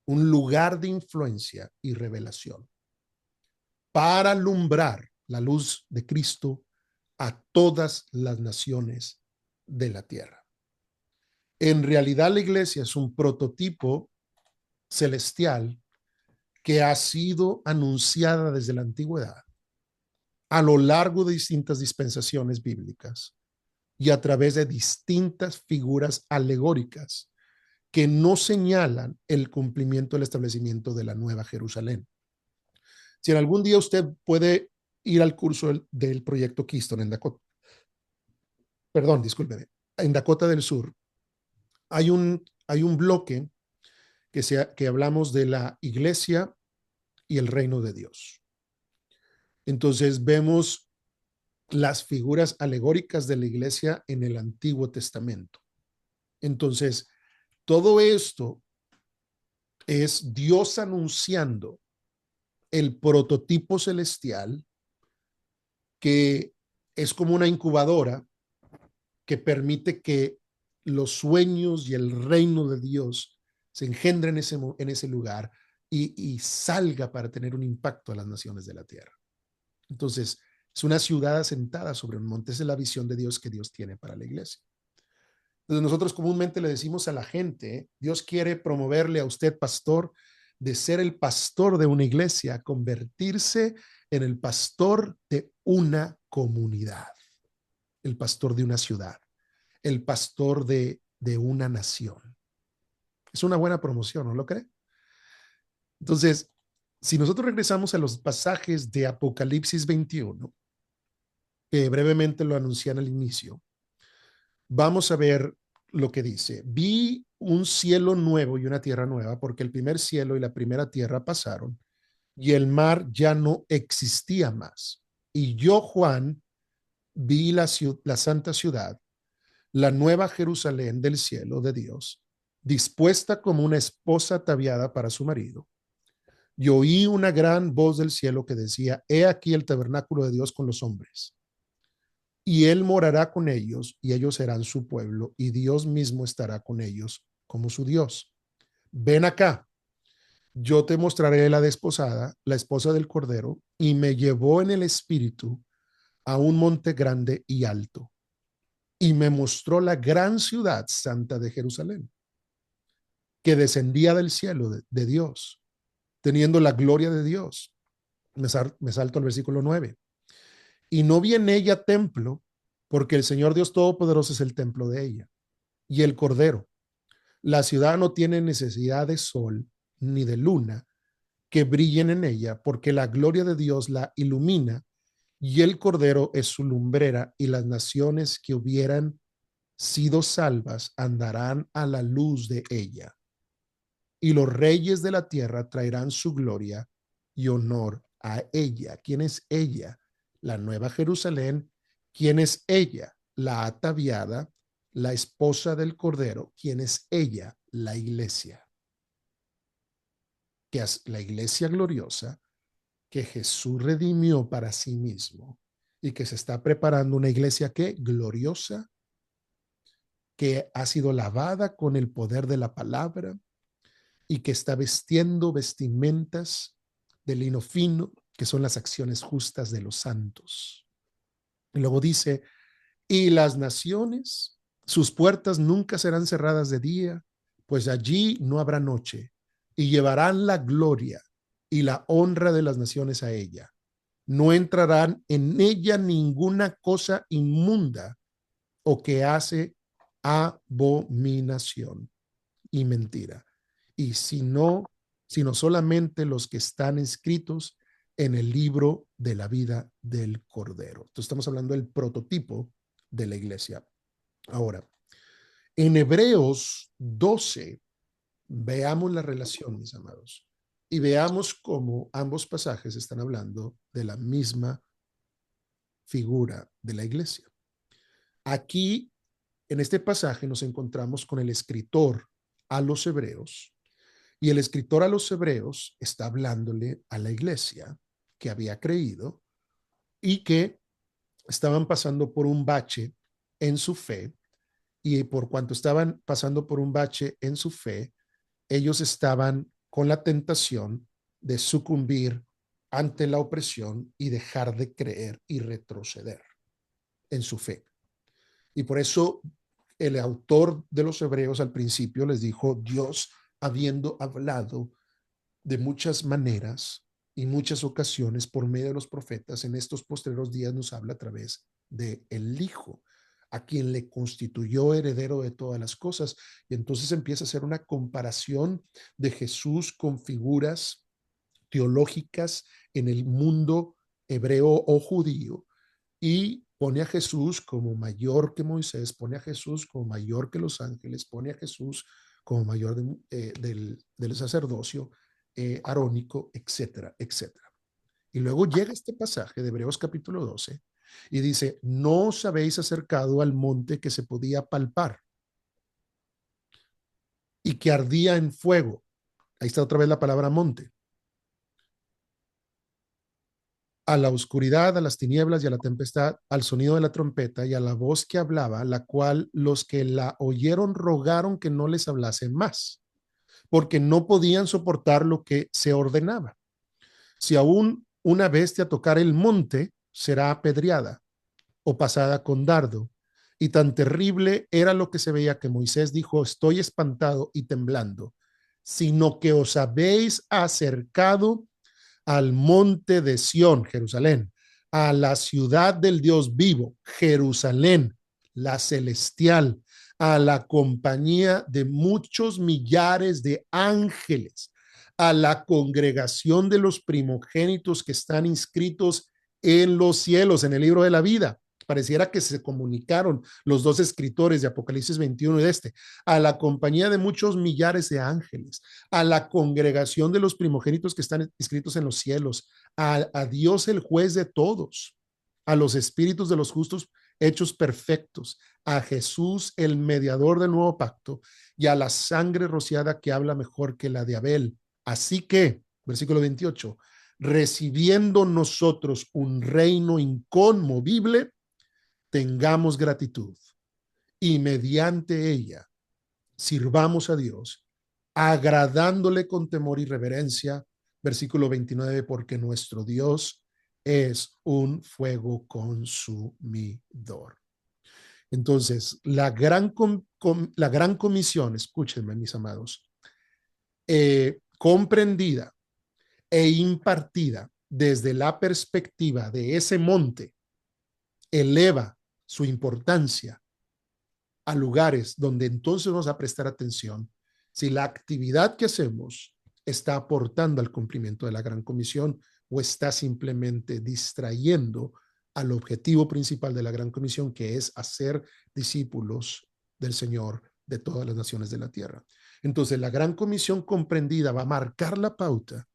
un lugar de influencia y revelación, para alumbrar la luz de Cristo a todas las naciones de la tierra. En realidad, la iglesia es un prototipo celestial que ha sido anunciada desde la antigüedad a lo largo de distintas dispensaciones bíblicas y a través de distintas figuras alegóricas que no señalan el cumplimiento del establecimiento de la Nueva Jerusalén. Si en algún día usted puede ir al curso del proyecto Keystone en Dakota, perdón, discúlpeme, en Dakota del Sur, hay un bloque que hablamos de la iglesia y el reino de Dios. Entonces vemos las figuras alegóricas de la iglesia en el Antiguo Testamento. Entonces, todo esto es Dios anunciando el prototipo celestial que es como una incubadora que permite que los sueños y el reino de Dios se engendren en ese lugar y salga para tener un impacto a las naciones de la tierra. Entonces, es una ciudad asentada sobre un monte. Esa es la visión de Dios que Dios tiene para la iglesia. Entonces, nosotros comúnmente le decimos a la gente, Dios quiere promoverle a usted, pastor, de ser el pastor de una iglesia, convertirse en el pastor de una comunidad, el pastor de una ciudad, el pastor de una nación. Es una buena promoción, ¿no lo cree? Entonces, si nosotros regresamos a los pasajes de Apocalipsis 21, que brevemente lo anuncié al inicio, vamos a ver lo que dice. Vi un cielo nuevo y una tierra nueva, porque el primer cielo y la primera tierra pasaron y el mar ya no existía más. Y yo, Juan, vi la santa ciudad, la nueva Jerusalén del cielo de Dios, dispuesta como una esposa ataviada para su marido. Y oí una gran voz del cielo que decía, he aquí el tabernáculo de Dios con los hombres. Y él morará con ellos y ellos serán su pueblo y Dios mismo estará con ellos como su Dios. Ven acá, yo te mostraré la desposada, la esposa del Cordero, y me llevó en el espíritu a un monte grande y alto y me mostró la gran ciudad santa de Jerusalén, que descendía del cielo de Dios, teniendo la gloria de Dios. Me salto al versículo 9. Y no vi en ella templo, porque el Señor Dios Todopoderoso es el templo de ella. Y el Cordero, la ciudad no tiene necesidad de sol ni de luna que brillen en ella, porque la gloria de Dios la ilumina y el Cordero es su lumbrera, y las naciones que hubieran sido salvas andarán a la luz de ella. Y los reyes de la tierra traerán su gloria y honor a ella. ¿Quién es ella? La nueva Jerusalén. ¿Quién es ella? La ataviada, la esposa del Cordero. ¿Quién es ella? La iglesia. Que es la iglesia gloriosa que Jesús redimió para sí mismo y que se está preparando una iglesia que gloriosa, que ha sido lavada con el poder de la palabra y que está vestiendo vestimentas de lino fino, que son las acciones justas de los santos. Y luego dice, y las naciones, sus puertas nunca serán cerradas de día, pues allí no habrá noche, y llevarán la gloria y la honra de las naciones a ella. No entrarán en ella ninguna cosa inmunda o que hace abominación y mentira. Y sino solamente los que están escritos en el libro de la vida del Cordero. Entonces estamos hablando del prototipo de la iglesia. Ahora, en Hebreos 12, veamos la relación, mis amados, y veamos cómo ambos pasajes están hablando de la misma figura de la iglesia. Aquí, en este pasaje, nos encontramos con el escritor a los hebreos, y el escritor a los hebreos está hablándole a la iglesia que había creído y que estaban pasando por un bache en su fe, y por cuanto estaban pasando por un bache en su fe, ellos estaban con la tentación de sucumbir ante la opresión y dejar de creer y retroceder. en su fe. Y por eso el autor de los Hebreos al principio les dijo, Dios, habiendo hablado de muchas maneras y muchas ocasiones por medio de los profetas, en estos postreros días nos habla a través de el Hijo, a quien le constituyó heredero de todas las cosas. Y entonces empieza a hacer una comparación de Jesús con figuras teológicas en el mundo hebreo o judío, y pone a Jesús como mayor que Moisés, pone a Jesús como mayor que los ángeles, pone a Jesús como mayor del sacerdocio arónico, etcétera, etcétera. Y luego llega este pasaje de Hebreos capítulo 12 y dice, no os habéis acercado al monte que se podía palpar y que ardía en fuego. Ahí está otra vez la palabra monte. A la oscuridad, a las tinieblas y a la tempestad, al sonido de la trompeta y a la voz que hablaba, la cual los que la oyeron rogaron que no les hablase más, porque no podían soportar lo que se ordenaba. Si aún una bestia tocar el monte, será apedreada o pasada con dardo. Y tan terrible era lo que se veía que Moisés dijo, estoy espantado y temblando, sino que os habéis acercado al monte de Sión, Jerusalén, a la ciudad del Dios vivo, Jerusalén, la celestial, a la compañía de muchos millares de ángeles, a la congregación de los primogénitos que están inscritos en los cielos, en el libro de la vida. Pareciera que se comunicaron los dos escritores de Apocalipsis 21 y de a la compañía de muchos millares de ángeles, a la congregación de los primogénitos que están inscritos en los cielos, a Dios el juez de todos, a los espíritus de los justos hechos perfectos, a Jesús el mediador del nuevo pacto y a la sangre rociada que habla mejor que la de Abel. Así que, versículo 28, recibiendo nosotros un reino inconmovible, tengamos gratitud y mediante ella sirvamos a Dios, agradándole con temor y reverencia. Versículo 29, porque nuestro Dios es un fuego consumidor. Entonces, la gran comisión, escúchenme mis amados, comprendida e impartida desde la perspectiva de ese monte, eleva su importancia a lugares donde entonces vamos a prestar atención si la actividad que hacemos está aportando al cumplimiento de la gran comisión o está simplemente distrayendo al objetivo principal de la gran comisión, que es hacer discípulos del Señor de todas las naciones de la tierra. Entonces, la gran comisión comprendida va a marcar la pauta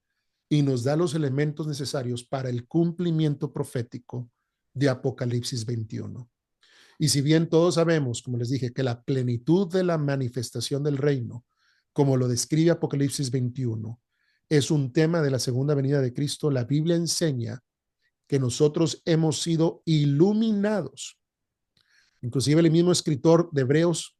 y nos da los elementos necesarios para el cumplimiento profético de Apocalipsis 21. Y si bien todos sabemos, como les dije, que la plenitud de la manifestación del reino, como lo describe Apocalipsis 21, es un tema de la segunda venida de Cristo, la Biblia enseña que nosotros hemos sido iluminados. Inclusive el mismo escritor de Hebreos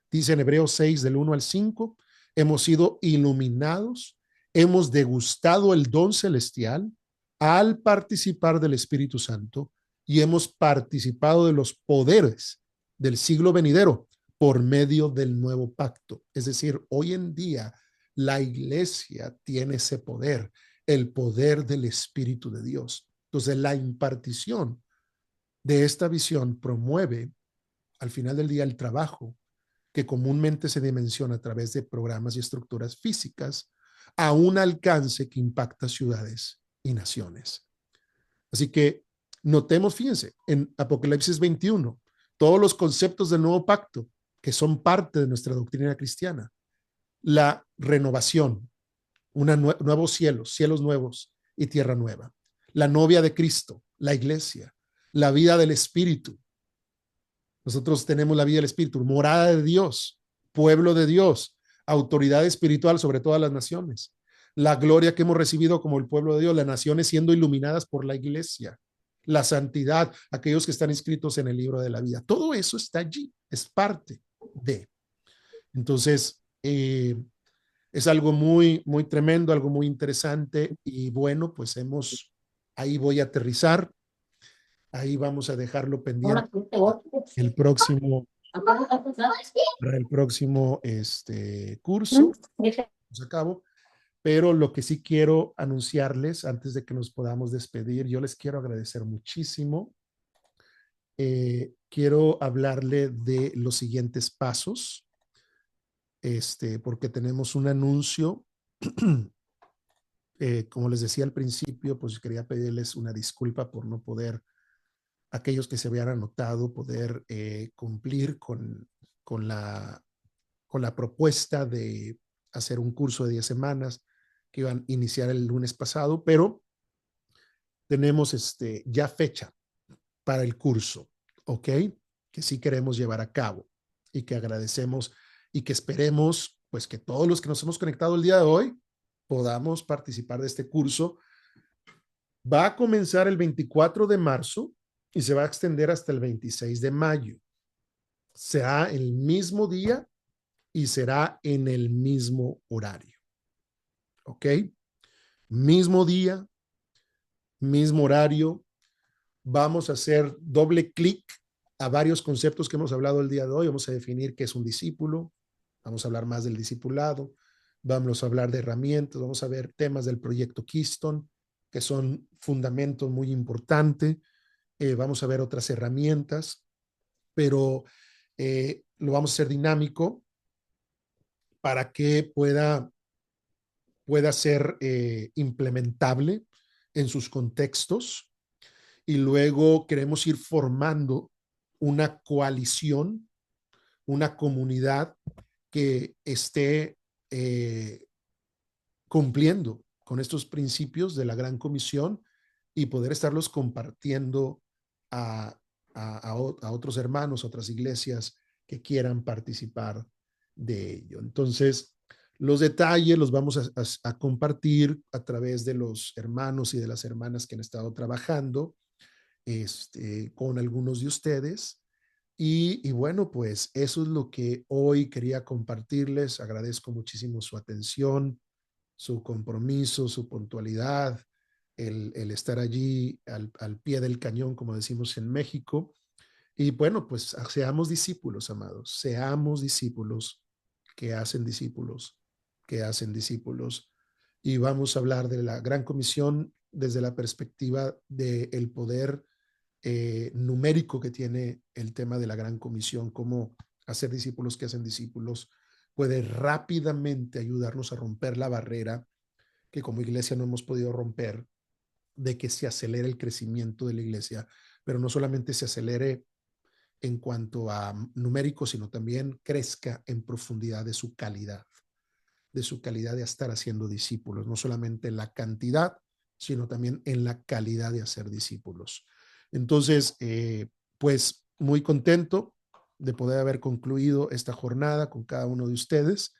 dice en Hebreos 6 del 1 al 5, hemos sido iluminados, hemos degustado el don celestial al participar del Espíritu Santo y hemos participado de los poderes del siglo venidero por medio del nuevo pacto. Es decir, hoy en día la iglesia tiene ese poder, el poder del Espíritu de Dios. Entonces, la impartición de esta visión promueve al final del día el trabajo que comúnmente se dimensiona a través de programas y estructuras físicas a un alcance que impacta ciudades y naciones. Así que notemos, fíjense, en Apocalipsis 21, todos los conceptos del nuevo pacto que son parte de nuestra doctrina cristiana, la renovación, nuevos cielos, cielos nuevos y tierra nueva, la novia de Cristo, la iglesia, la vida del Espíritu. Nosotros tenemos la vida del Espíritu, morada de Dios, pueblo de Dios, autoridad espiritual sobre todas las naciones. La gloria que hemos recibido como el pueblo de Dios, las naciones siendo iluminadas por la iglesia, la santidad, aquellos que están inscritos en el libro de la vida. Todo eso está allí, es parte de. Entonces, es algo muy, muy tremendo, algo muy interesante y bueno, pues ahí voy a aterrizar Ahí vamos a dejarlo pendiente el próximo, para el próximo curso. Vamos a cabo. Pero lo que sí quiero anunciarles antes de que nos podamos despedir, yo les quiero agradecer muchísimo. Quiero hablarle de los siguientes pasos, porque tenemos un anuncio. Como les decía al principio, pues quería pedirles una disculpa por no poder, aquellos que se habían anotado, poder cumplir con, la, con la propuesta de hacer un curso de 10 semanas que iban a iniciar el lunes pasado, pero tenemos ya fecha para el curso, ¿ok? Que sí queremos llevar a cabo y que agradecemos y que esperemos, pues que todos los que nos hemos conectado el día de hoy podamos participar de este curso. Va a comenzar el 24 de marzo y se va a extender hasta el 26 de mayo. Será el mismo día y será en el mismo horario, ¿ok? Mismo día, mismo horario. Vamos a hacer doble clic a varios conceptos que hemos hablado el día de hoy. Vamos a definir qué es un discípulo, vamos a hablar más del discipulado, vamos a hablar de herramientas, vamos a ver temas del proyecto Keystone, que son fundamentos muy importantes. Vamos a ver otras herramientas, pero lo vamos a hacer dinámico para que pueda ser implementable en sus contextos. Y luego queremos ir formando una coalición, una comunidad que esté cumpliendo con estos principios de la Gran Comisión y poder estarlos compartiendo a, a otros hermanos, a otras iglesias que quieran participar de ello. Entonces, los detalles los vamos a compartir a través de los hermanos y de las hermanas que han estado trabajando con algunos de ustedes. Y bueno, pues eso es lo que hoy quería compartirles. Agradezco muchísimo su atención, su compromiso, su puntualidad, el estar allí al pie del cañón, como decimos en México. Y bueno, pues seamos discípulos, amados, seamos discípulos que hacen discípulos, que hacen discípulos. Y vamos a hablar de la Gran Comisión desde la perspectiva del poder numérico que tiene el tema de la Gran Comisión, cómo hacer discípulos que hacen discípulos puede rápidamente ayudarnos a romper la barrera que como iglesia no hemos podido romper, de que se acelere el crecimiento de la iglesia, pero no solamente se acelere en cuanto a numérico, sino también crezca en profundidad de su calidad de estar haciendo discípulos, no solamente en la cantidad, sino también en la calidad de hacer discípulos. Entonces, pues muy contento de poder haber concluido esta jornada con cada uno de ustedes.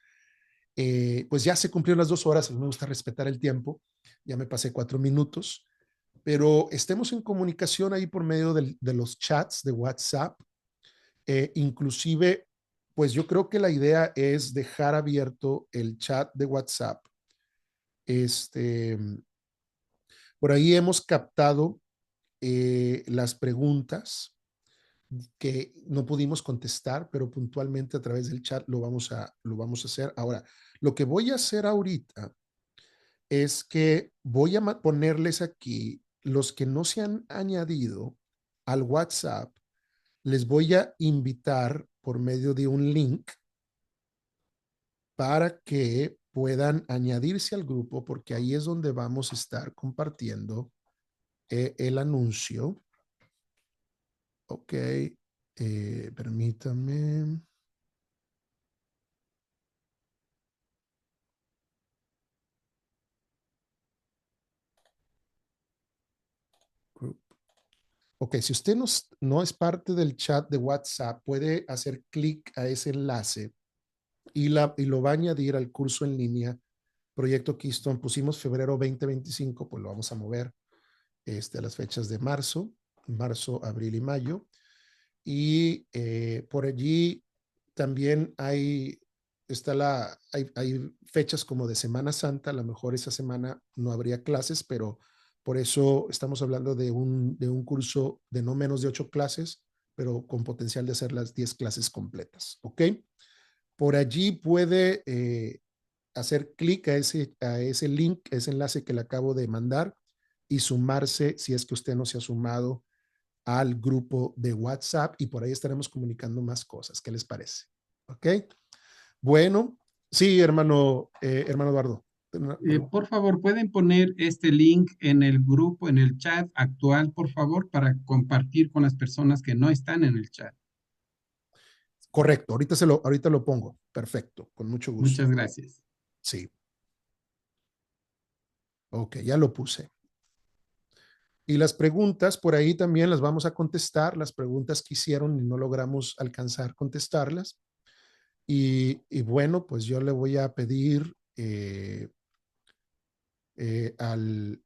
Pues ya se cumplieron las 2 horas, a mí me gusta respetar el tiempo, ya me pasé 4 minutos, pero estemos en comunicación ahí por medio de los chats de WhatsApp. Inclusive, pues yo creo que la idea es dejar abierto el chat de WhatsApp. Este, por ahí hemos captado las preguntas que no pudimos contestar, pero puntualmente a través del chat lo vamos a hacer. Ahora, lo que voy a hacer ahorita es que voy a ponerles aquí los que no se han añadido al WhatsApp, les voy a invitar por medio de un link para que puedan añadirse al grupo, porque ahí es donde vamos a estar compartiendo el anuncio. Ok, permítame. Ok, si usted no es parte del chat de WhatsApp, puede hacer clic a ese enlace y lo va a añadir al curso en línea Proyecto Keystone. Pusimos febrero 2025, pues lo vamos a mover a las fechas de marzo, abril y mayo. Y por allí también hay fechas como de Semana Santa. A lo mejor esa semana no habría clases, pero Por eso estamos hablando de un curso de no menos de 8 clases, pero con potencial de hacer las 10 clases completas. ¿Ok? Por allí puede hacer clic a ese link, ese enlace que le acabo de mandar y sumarse si es que usted no se ha sumado al grupo de WhatsApp y por ahí estaremos comunicando más cosas. ¿Qué les parece? ¿Ok? Bueno, sí, hermano Eduardo. Por favor, ¿pueden poner este link en el grupo, en el chat actual, por favor, para compartir con las personas que no están en el chat? Correcto, ahorita lo pongo. Perfecto, con mucho Muchas gusto. gracias. Sí, ok, ya lo puse. Y las preguntas por ahí también las vamos a contestar, las preguntas que hicieron y no logramos alcanzar contestarlas. Y bueno, pues yo le voy a pedir al,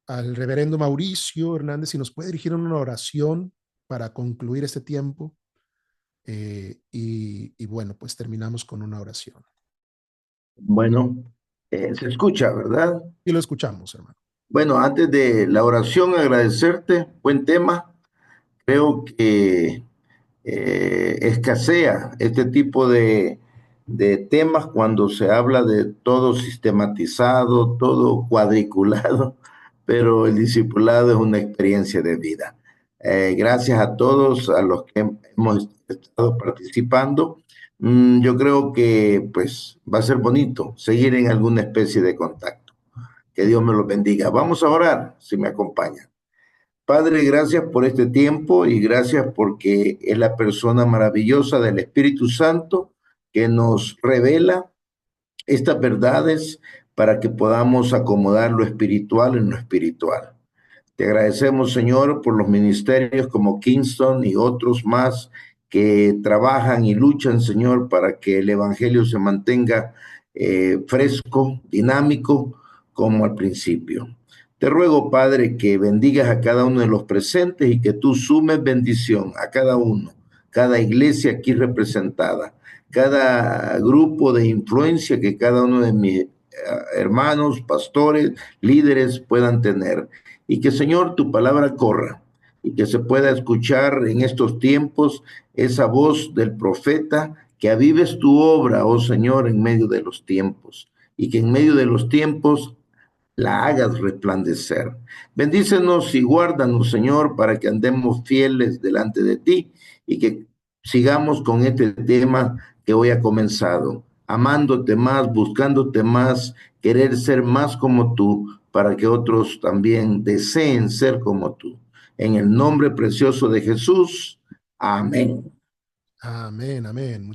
al reverendo Mauricio Hernández si nos puede dirigir una oración para concluir este tiempo. Y bueno, pues terminamos con una oración. Bueno, se escucha, ¿verdad? Y lo escuchamos, hermano. Bueno, antes de la oración, agradecerte, buen tema. Creo que escasea este tipo de temas cuando se habla de todo sistematizado, todo cuadriculado, pero el discipulado es una experiencia de vida. Gracias a todos, a los que hemos estado participando. Yo creo que pues va a ser bonito seguir en alguna especie de contacto. Que Dios me los bendiga. Vamos a orar, si me acompañan. Padre, gracias por este tiempo y gracias porque es la persona maravillosa del Espíritu Santo que nos revela estas verdades para que podamos acomodar lo espiritual en lo espiritual. Te agradecemos, Señor, por los ministerios como Kingston y otros más que trabajan y luchan, Señor, para que el Evangelio se mantenga fresco, dinámico, como al principio. Te ruego, Padre, que bendigas a cada uno de los presentes y que tú sumes bendición a cada uno, cada iglesia aquí representada, cada grupo de influencia que cada uno de mis hermanos, pastores, líderes puedan tener y que, Señor, tu palabra corra y que se pueda escuchar en estos tiempos esa voz del profeta, que avives tu obra, oh Señor, en medio de los tiempos y que en medio de los tiempos la hagas resplandecer. Bendícenos y guárdanos, Señor, para que andemos fieles delante de ti y que sigamos con este tema que hoy ha comenzado, amándote más, buscándote más, querer ser más como tú, para que otros también deseen ser como tú. En el nombre precioso de Jesús, amén. Amén, amén.